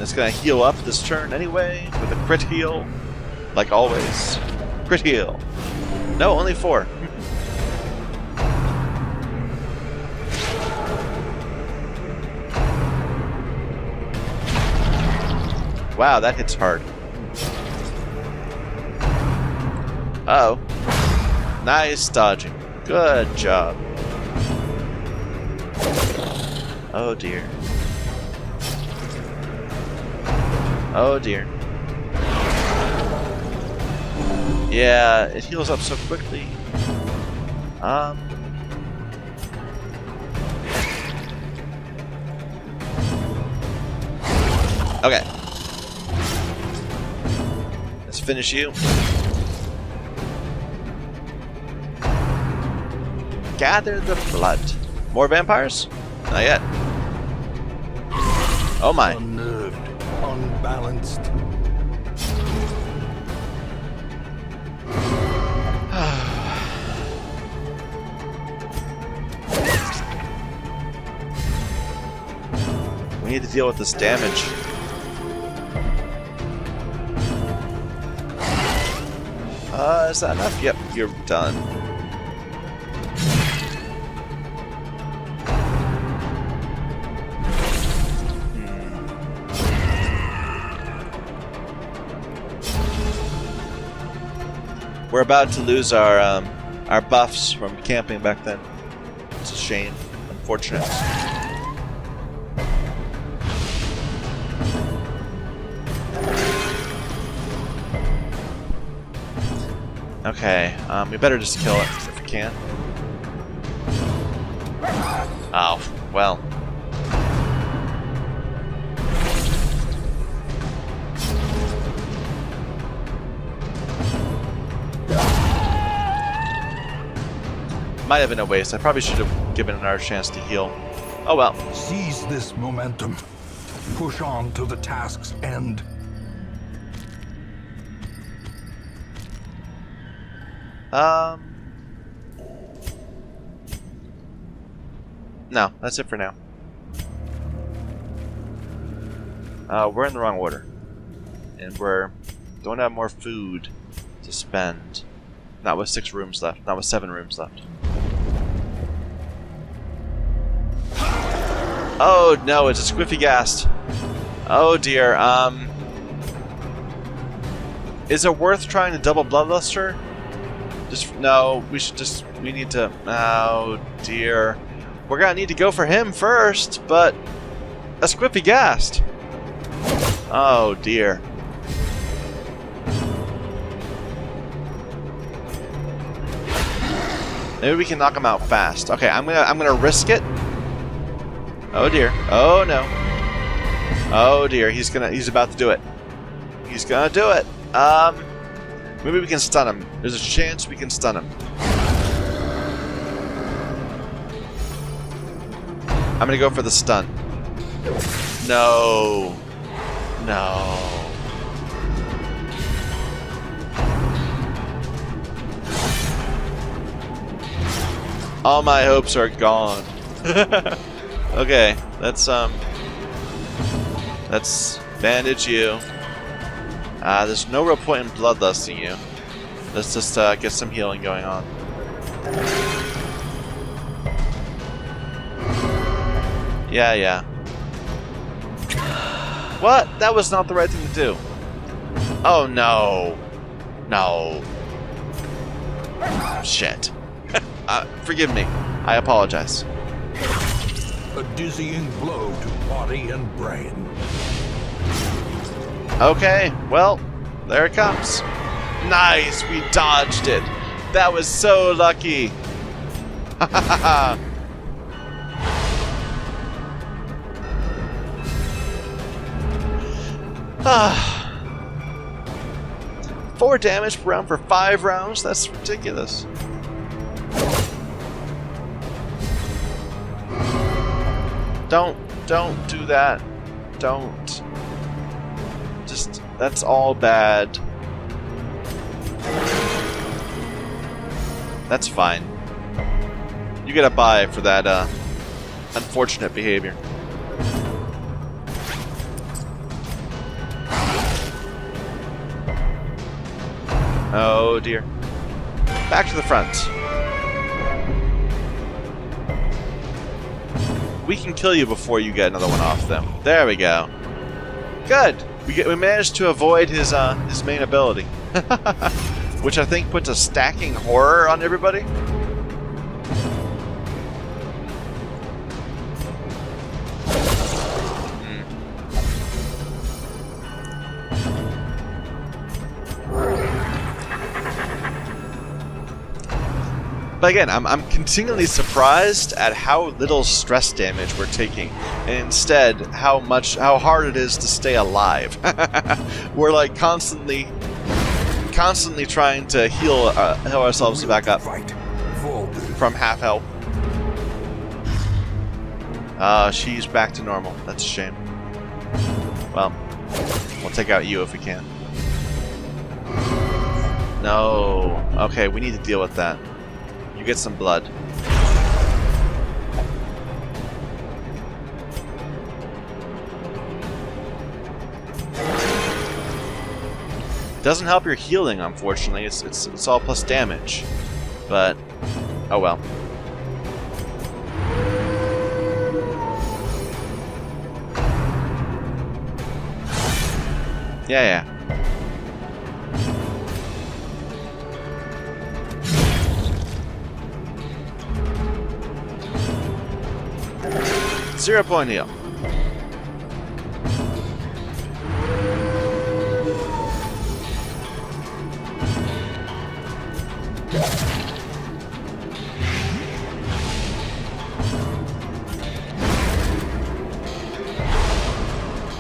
It's gonna heal up this turn anyway, with a crit heal. Like always. Crit heal. No, only 4. Wow, that hits hard. Uh-oh. Nice dodging. Good job. Oh dear. Oh dear. Yeah, it heals up so quickly. Okay. Let's finish you. Gather the blood. More vampires? Not yet. Oh my. Unnerved, unbalanced. We need to deal with this damage. Is that enough? Yep, you're done. We're about to lose our buffs from camping back then. It's a shame. Unfortunate. Okay, we better just kill it if we can. Oh, well. Might have been a waste. I probably should have given it our chance to heal. Oh well. Seize this momentum. Push on to the task's end. No, that's it for now. We're in the wrong order. And don't have more food to spend. Not with 6 rooms left. Not with 7 rooms left. Oh no, it's a Squiffy Ghast. Oh dear, Is it worth trying to double Bloodluster? Just no. We need to. Oh dear. We're gonna need to go for him first, but a Squiffy gassed. Oh dear. Maybe we can knock him out fast. Okay, I'm gonna risk it. Oh dear. Oh no. Oh dear. He's about to do it. He's gonna do it. Maybe we can stun him. There's a chance we can stun him. I'm gonna go for the stun. No. No. All my hopes are gone. Okay, let's bandage you. There's no real point in bloodlusting you. Let's just get some healing going on. Yeah. What? That was not the right thing to do. Oh no. No. Shit. Forgive me. I apologize. A dizzying blow to body and brain. Okay, well, there it comes. Nice, we dodged it. That was so lucky. Ha ha ha. 4 damage per round for 5 rounds? That's ridiculous. Don't do that. Don't. Just, that's all bad. That's fine. You get a bye for that unfortunate behavior. Oh dear. Back to the front. We can kill you before you get another one off them. There we go. Good. We managed to avoid his main ability, which I think puts a stacking horror on everybody. But again, I'm continually surprised at how little stress damage we're taking, and instead how hard it is to stay alive. We're like constantly trying to heal ourselves back up from half health. She's back to normal. That's a shame. Well, we'll take out you if we can. No. Okay, we need to deal with that. You get some blood. Doesn't help your healing, unfortunately. It's all plus damage. But oh well. Yeah. 0 point heal.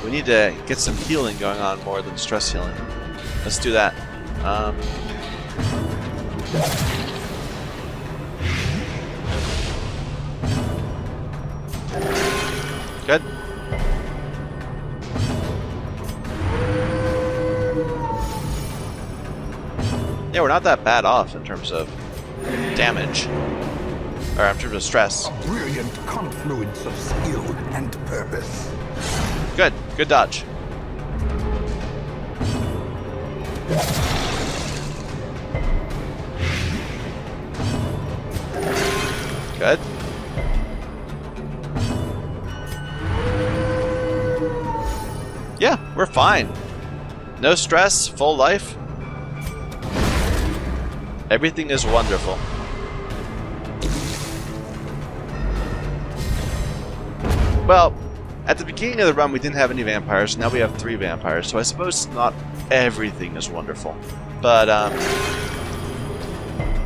We need to get some healing going on more than stress healing. Let's do that. Good. Yeah, we're not that bad off in terms of damage. Or in terms of stress. A brilliant confluence of skill and purpose. Good. Good dodge. Good. Yeah, we're fine. No stress, full life. Everything is wonderful. Well, at the beginning of the run we didn't have any vampires, now we have 3 vampires, so I suppose not everything is wonderful. But,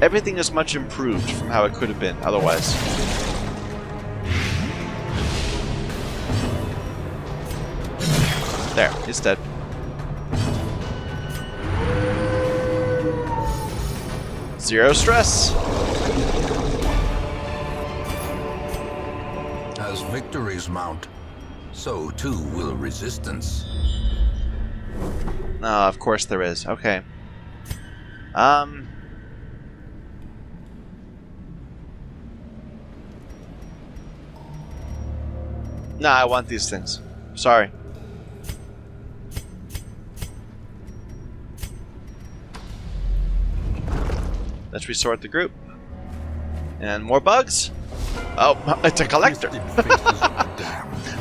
everything is much improved from how it could have been otherwise. There, he's dead. Zero stress. As victories mount, so too will resistance. No, of course there is. Okay. Nah, I want these things. Sorry. Let's resort the group. And more bugs? Oh, it's a collector.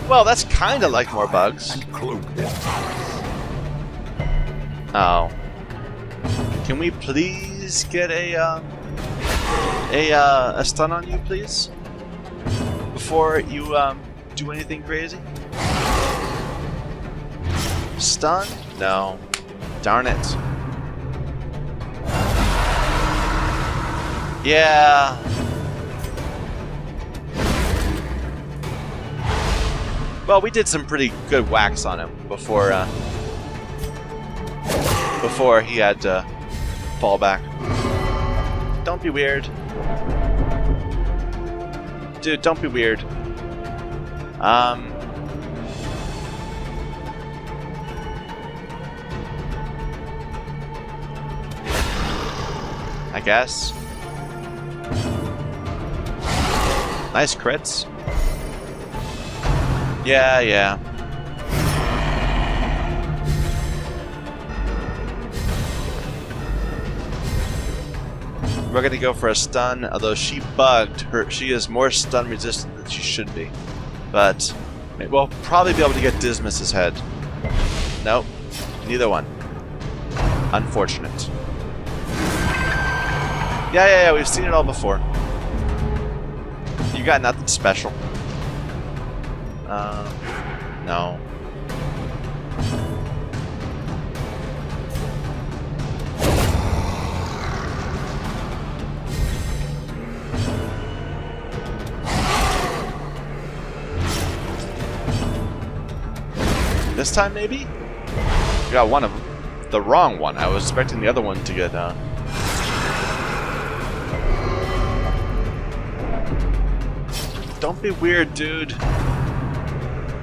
Well, that's kind of like more bugs. Oh. Can we please get a stun on you, please? Before you, do anything crazy? Stun? No. Darn it. Yeah. Well, we did some pretty good whacks on him before he had to fall back. Don't be weird. Dude, don't be weird. I guess. Nice crits. Yeah, yeah. We're gonna go for a stun, although she bugged her. She is more stun resistant than she should be. But we'll probably be able to get Dismas's head. Nope, neither one. Unfortunate. Yeah, we've seen it all before. You got nothing special. No. This time, maybe? You got one of them. The wrong one. I was expecting the other one to get, Don't be weird, dude.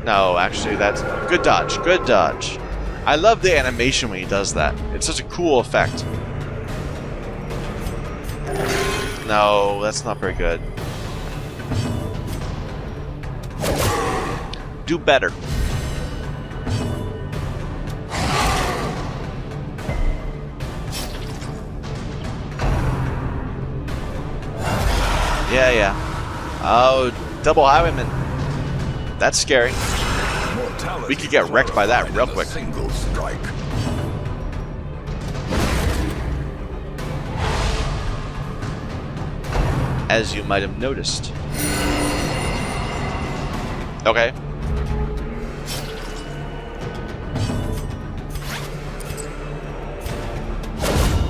No, actually, that's... Good dodge. Good dodge. I love the animation when he does that. It's such a cool effect. No, that's not very good. Do better. Yeah. Oh, double highwayman. That's scary. We could get wrecked by that real quick. Single strike. As you might have noticed. Okay.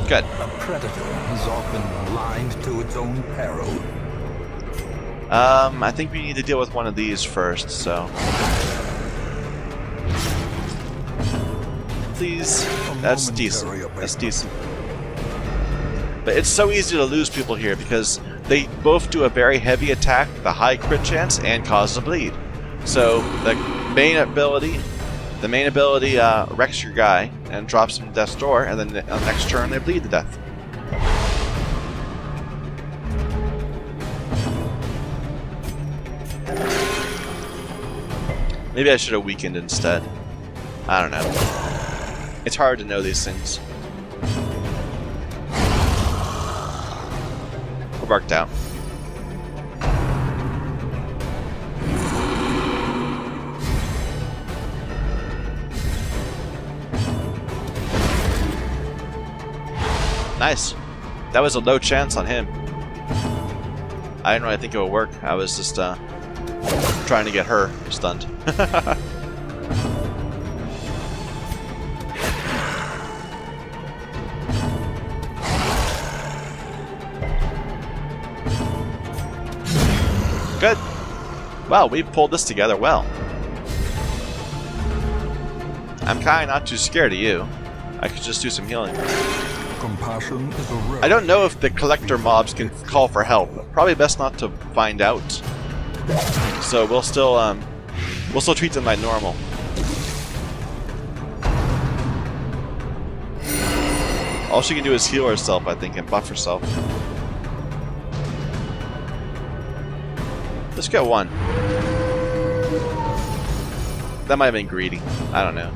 Good. A predator is often blind to its own peril. I think we need to deal with one of these first, so... Please. That's decent. That's decent. But it's so easy to lose people here because they both do a very heavy attack, the high crit chance, and cause a bleed. So the main ability wrecks your guy and drops him to death's door, and then on the next turn they bleed to death. Maybe I should have weakened instead. I don't know. It's hard to know these things. We're marked out. Nice. That was a low chance on him. I didn't really think it would work. I was just trying to get her stunned. Good. Wow, we pulled this together well. I'm kind of not too scared of you. I could just do some healing. Compassion is a rare. I don't know if the collector mobs can call for help. Probably best not to find out. So we'll still treat them like normal. All she can do is heal herself, I think, and buff herself. Let's get one. That might have been greedy. I don't know.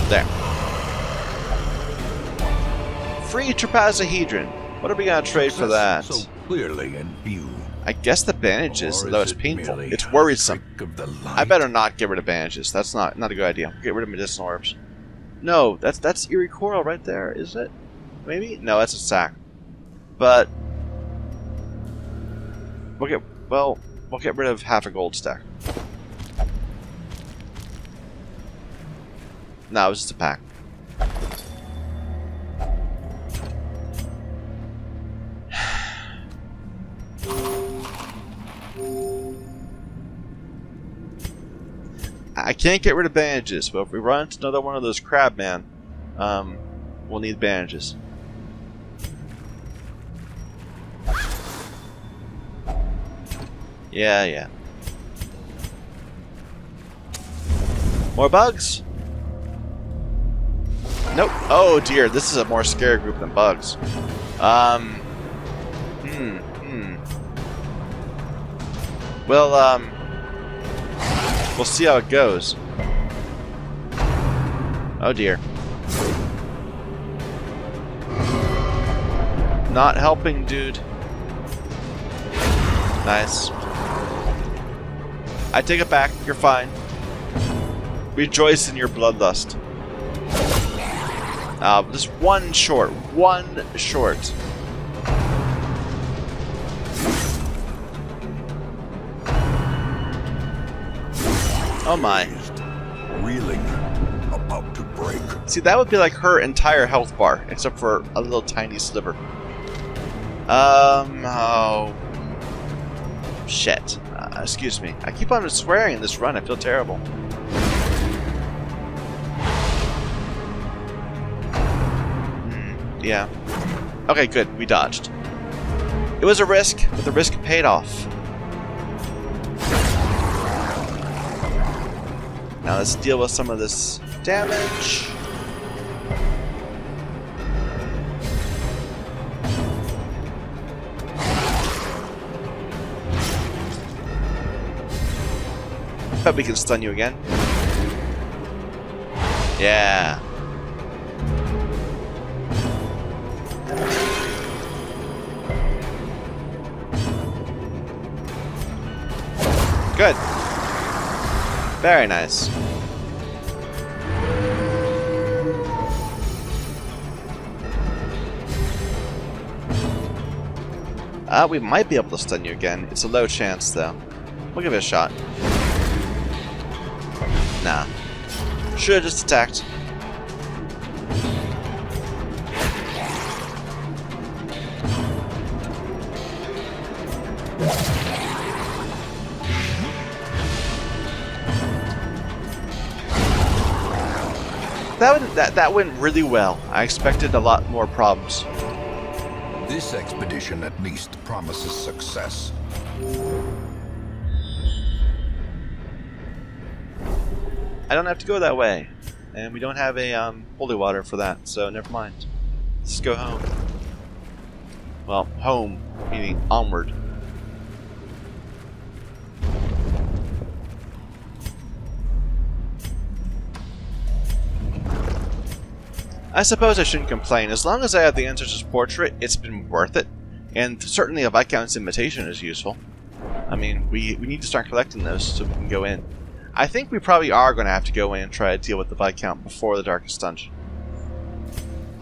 There. Free Trapazahedron. What are we gonna trade for that? So clearly in view. I guess the bandages, Or though is it's it painful. merely It's a worrisome. trick of the I light? better not get rid of bandages. That's not a good idea. Get rid of medicinal orbs. No, that's eerie coral right there, is it? Maybe? No, that's a sack. But we'll get rid of half a gold stack. No, it was just a pack. I can't get rid of bandages, but if we run into another one of those crabman, we'll need bandages. Yeah. More bugs? Nope. Oh dear, this is a more scary group than bugs. Well, we'll see how it goes. Oh dear. Not helping, dude. Nice. I take it back. You're fine. Rejoice in your bloodlust. Just one short. One short. Oh my. Reeling, about to break. See, that would be like her entire health bar, except for a little tiny sliver. Oh. Shit. Excuse me. I keep on swearing in this run. I feel terrible. Yeah. Okay, good. We dodged. It was a risk, but the risk paid off. Now let's deal with some of this damage. Bet we can stun you again. Yeah. Good. Very nice. We might be able to stun you again. It's a low chance, though. We'll give it a shot. Nah. Should've just attacked. That went really well. I expected a lot more problems. This expedition at least promises success. I don't have to go that way. And we don't have a holy water for that, so never mind. Let's go home. Well, home, meaning onward. I suppose I shouldn't complain. As long as I have the Ancestor's Portrait, it's been worth it. And certainly a Viscount's Invitation is useful. I mean, we need to start collecting those so we can go in. I think we probably are going to have to go in and try to deal with the Viscount before the Darkest Dungeon.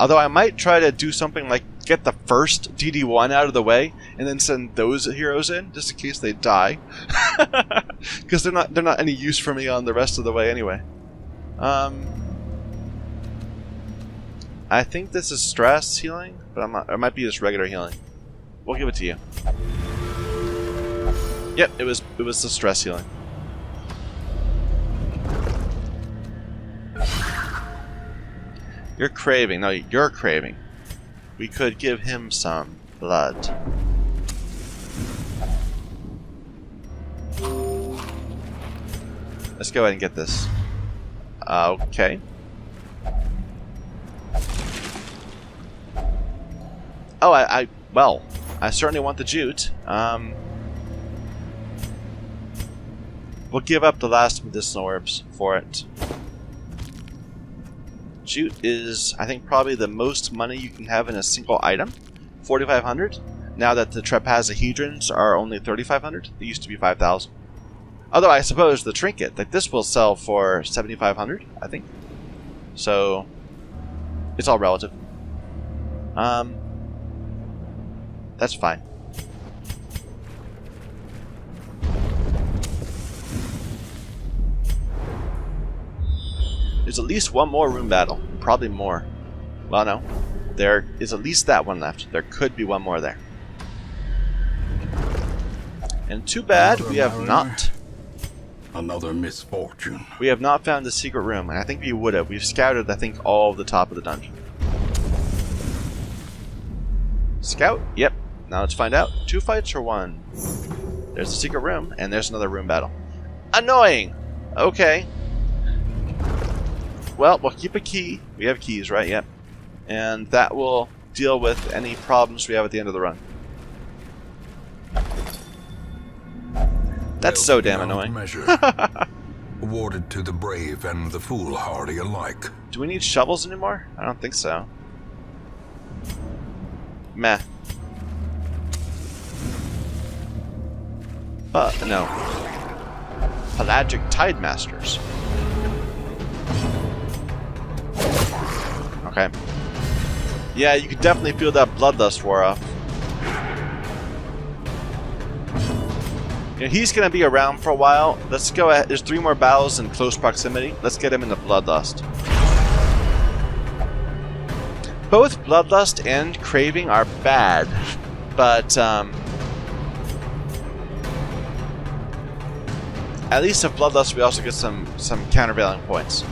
Although I might try to do something like get the first DD1 out of the way and then send those heroes in just in case they die. Because they're not any use for me on the rest of the way anyway. I think this is stress healing, but I'm not, it might be just regular healing. We'll give it to you. Yep, it was the stress healing. You're craving. No, you're craving. We could give him some blood. Let's go ahead and get this. Okay. Oh, well, I certainly want the jute. We'll give up the last medicinal herbs for it. Jute is, I think, probably the most money you can have in a single item. 4,500. Now that the Trapazahedrons are only 3,500, they used to be 5,000. Although I suppose the trinket, like this, will sell for 7,500, I think. So it's all relative. That's fine. There's at least one more room battle. Probably more. Well, no. There is at least that one left. There could be one more there. And too bad we have not... Another misfortune. We have not found the secret room, and I think we would have. We've scouted, I think, all of the top of the dungeon. Scout? Yep. Now let's find out. 2 fights or 1? There's the secret room, and there's another room battle. Annoying! Okay. Well, we'll keep a key. We have keys, right? Yep. And that will deal with any problems we have at the end of the run. That's so damn annoying. Awarded to the brave and the foolhardy alike. Do we need shovels anymore? I don't think so. Meh. But, no. Pelagic Tide Masters. Okay. Yeah, you can definitely feel that bloodlust wore off. You know, he's going to be around for a while. Let's go ahead. There's 3 more battles in close proximity. Let's get him into bloodlust. Both bloodlust and craving are bad, but at least with bloodlust we also get some countervailing points.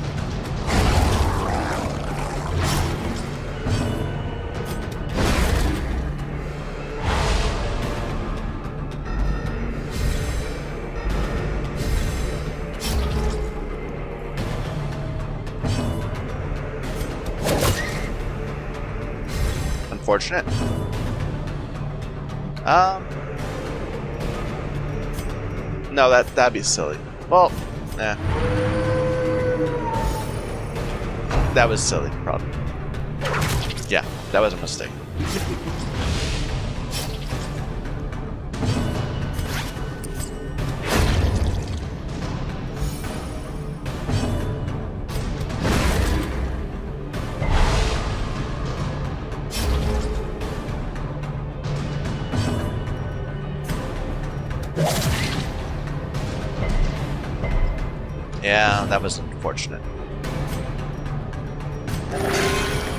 Unfortunate. No, that'd be silly. Well, eh. That was silly, probably. Yeah, that was a mistake. Yeah, that was unfortunate.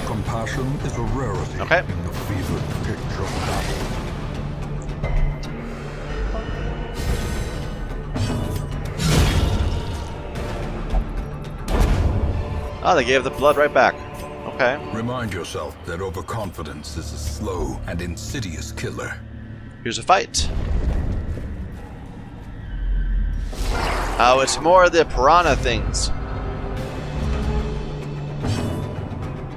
Compassion is a rarity Okay. in the fevered pitch of battle. Oh, they gave the blood right back. Okay. Remind yourself that overconfidence is a slow and insidious killer. Here's a fight. Oh, it's more of the piranha things.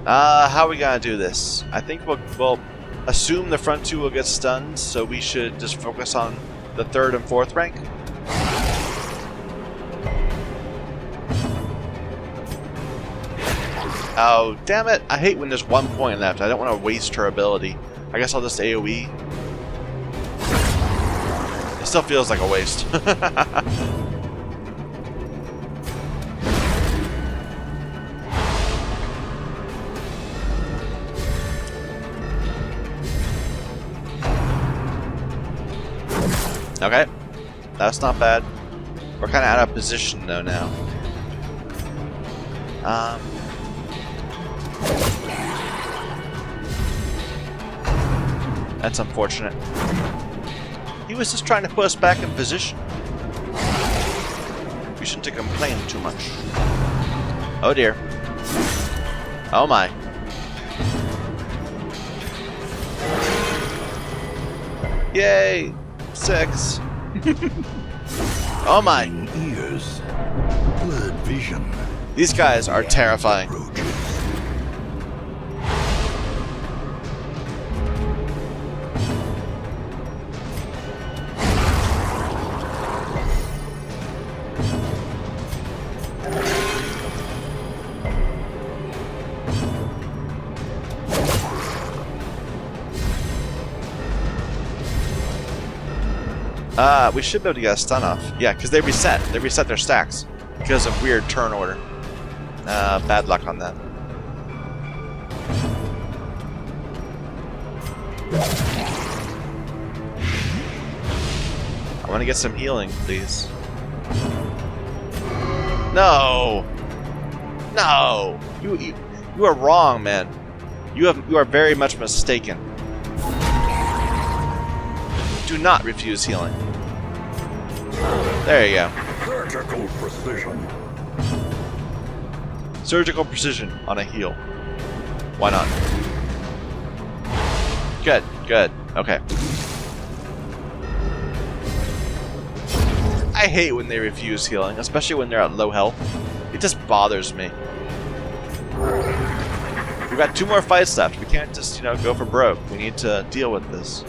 How are we gonna do this? I think we'll assume the front 2 will get stunned, so we should just focus on the 3rd and 4th rank. Oh, damn it. I hate when there's 1 point left. I don't want to waste her ability. I guess I'll just AoE. It still feels like a waste. Okay. That's not bad. We're kind of out of position, though, now. That's unfortunate. He was just trying to put us back in position. We shouldn't complain too much. Oh dear. Oh my. Yay! 6. Oh my. Ears. Blurred vision. These guys are terrifying. We should be able to get a stun off. Yeah, because they reset. They reset their stacks because of weird turn order. Bad luck on that. I want to get some healing, please. No! No! You are wrong, man. You are very much mistaken. Do not refuse healing. There you go. Surgical precision. Surgical precision on a heal. Why not? Good, good. Okay. I hate when they refuse healing, especially when they're at low health. It just bothers me. We've got 2 more fights left. We can't just, go for broke. We need to deal with this.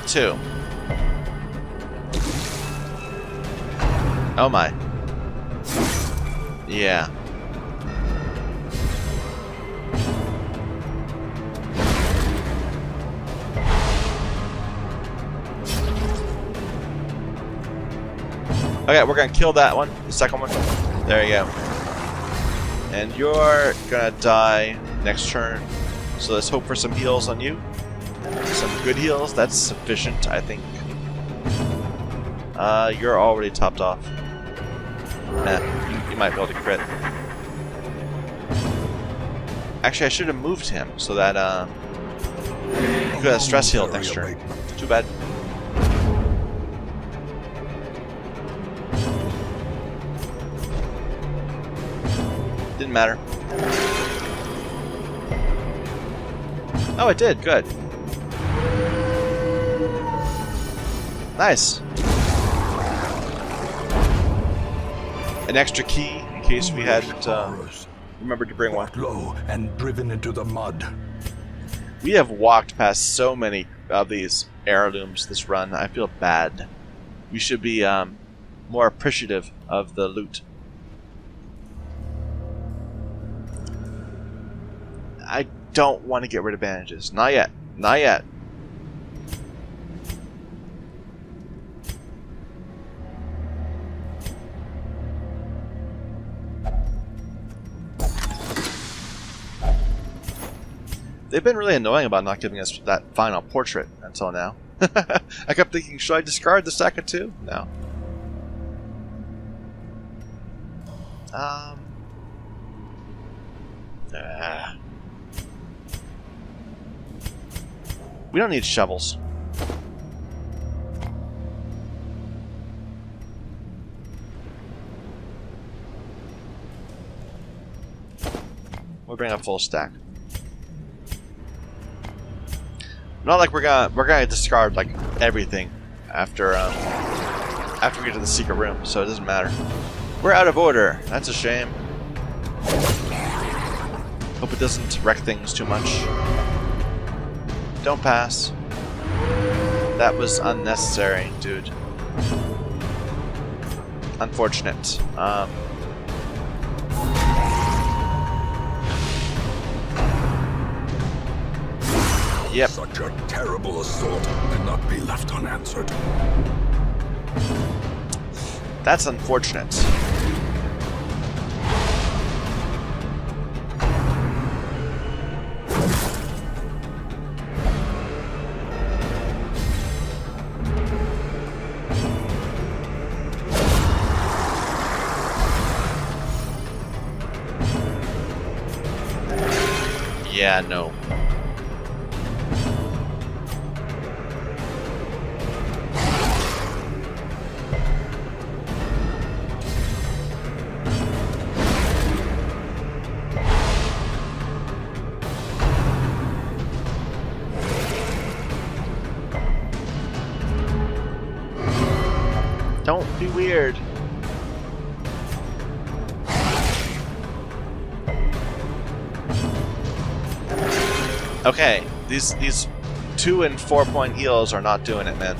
Two. Oh my. Yeah. Okay, we're gonna kill that one. The second one. There you go. And you're gonna die next turn. So let's hope for some heals on you. Some good heals. That's sufficient, I think. You're already topped off. Nah, you might be able to crit. Actually, I should have moved him so that you could have stress healed next turn. Too bad. Didn't matter. Oh, it did. Good. Nice. An extra key in case we hadn't remembered to bring one. Low and driven into the mud. We have walked past so many of these heirlooms this run. I feel bad. We should be more appreciative of the loot. I don't want to get rid of bandages. Not yet. Not yet. They've been really annoying about not giving us that final portrait until now. I kept thinking, should I discard the second two? No. We don't need shovels. We'll bring a full stack. Not like we're gonna discard like everything after we get to the secret room, so it doesn't matter. We're out of order. That's a shame. Hope it doesn't wreck things too much. Don't pass. That was unnecessary, dude. Unfortunate. Yep. Such a terrible assault cannot be left unanswered. That's unfortunate. Yeah, no. Don't be weird. Okay, these 2 and 4 point heals are not doing it, man.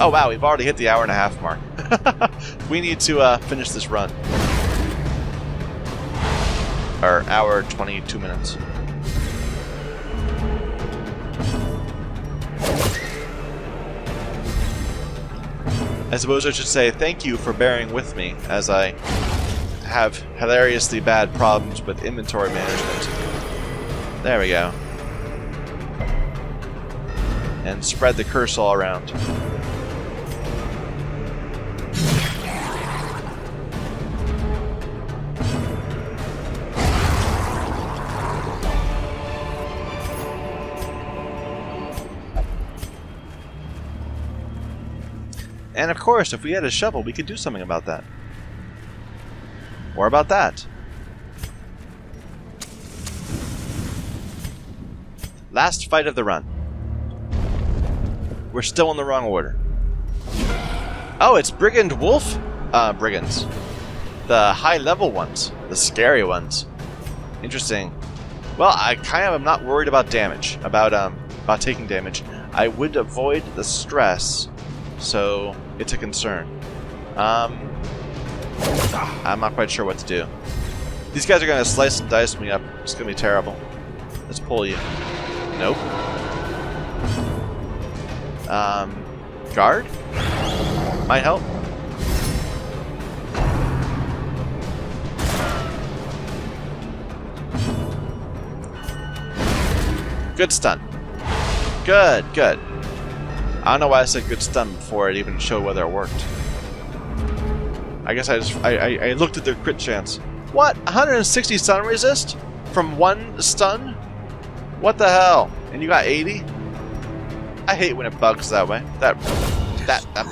Oh wow, we've already hit the hour-and-a-half mark. We need to finish this run. Or hour 22 minutes. I suppose I should say thank you for bearing with me as I have hilariously bad problems with inventory management. There we go. And spread the curse all around. And of course, if we had a shovel, we could do something about that. Or about that. Last fight of the run. We're still in the wrong order. Oh, it's Brigand Wolf? Brigands. The high-level ones. The scary ones. Interesting. Well, I kind of am not worried about damage. About taking damage. I would avoid the stress, so it's a concern. I'm not quite sure what to do. These guys are going to slice and dice me up. It's going to be terrible. Let's pull you. Nope. Guard? Might help. Good stun. Good, good. I don't know why I said good stun before it even showed whether it worked. I guess I looked at their crit chance. What? 160 stun resist? From one stun? What the hell? And you got 80? I hate when it bugs that way. That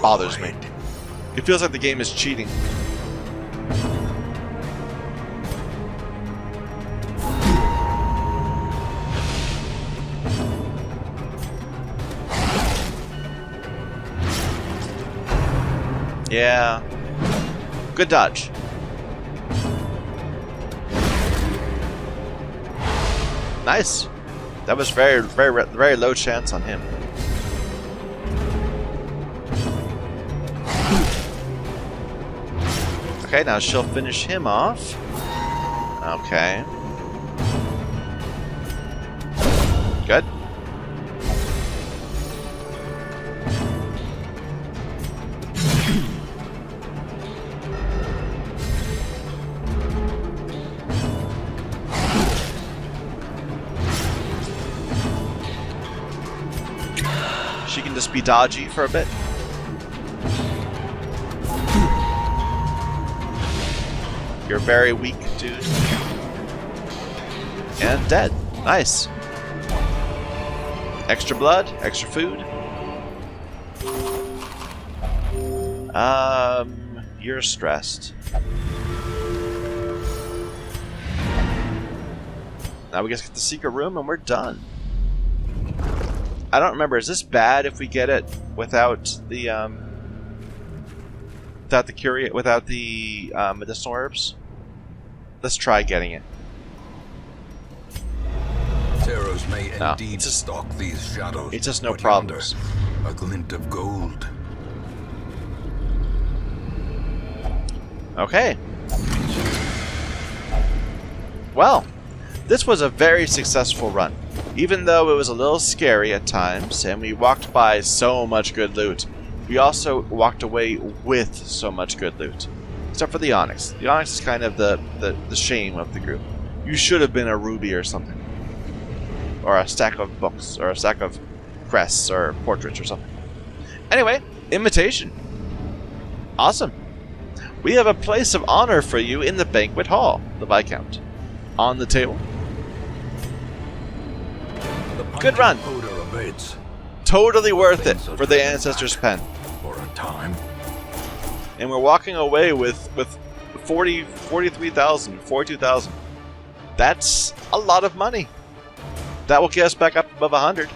bothers me. It feels like the game is cheating. Yeah. Good dodge. Nice. That was very low chance on him. Okay, now she'll finish him off. Okay. Good. She can just be dodgy for a bit. You're very weak, dude. And dead. Nice. Extra blood, extra food. You're stressed. Now we just get the secret room and we're done. I don't remember. Is this bad if we get it without the medicinal herbs? Let's try getting it. Explorers may No, indeed it's just- stalk these shadows. it's just no but problems. yonder, a glint of gold. Okay. Well, this was a very successful run. Even though it was a little scary at times, and we walked by so much good loot, we also walked away with so much good loot. Except for the Onyx. The Onyx is kind of the shame of the group. You should have been a ruby or something. Or a stack of books, or a stack of crests, or portraits, or something. Anyway, invitation. Awesome. We have a place of honor for you in the banquet hall, the Viscount. On the table. Good run. Odor abates Totally worth it for the Ancestor's Pen. for a time. And we're walking away with 43,000, 42,000. That's a lot of money. That will get us back up above 100.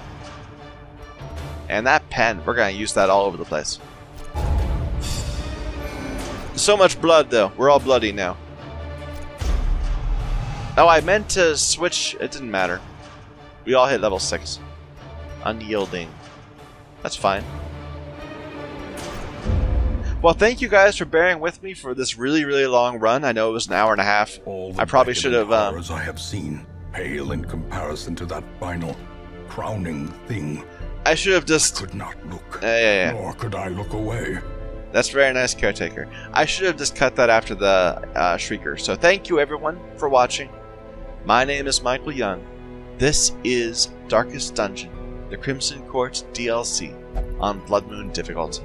And that pen, we're going to use that all over the place. So much blood, though. We're all bloody now. Oh, I meant to switch. It didn't matter. We all hit level 6. Unyielding. That's fine. Well, thank you guys for bearing with me for this really, really long run. I know it was an hour and a half. All I probably should have... horrors I have seen pale in comparison to that final, crowning thing. I should have just... Could not look. Yeah. Nor could I look away. That's very nice, Caretaker. I should have just cut that after the Shrieker. So thank you, everyone, for watching. My name is Michael Young. This is Darkest Dungeon, the Crimson Court DLC on Blood Moon difficulty.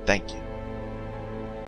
Thank you.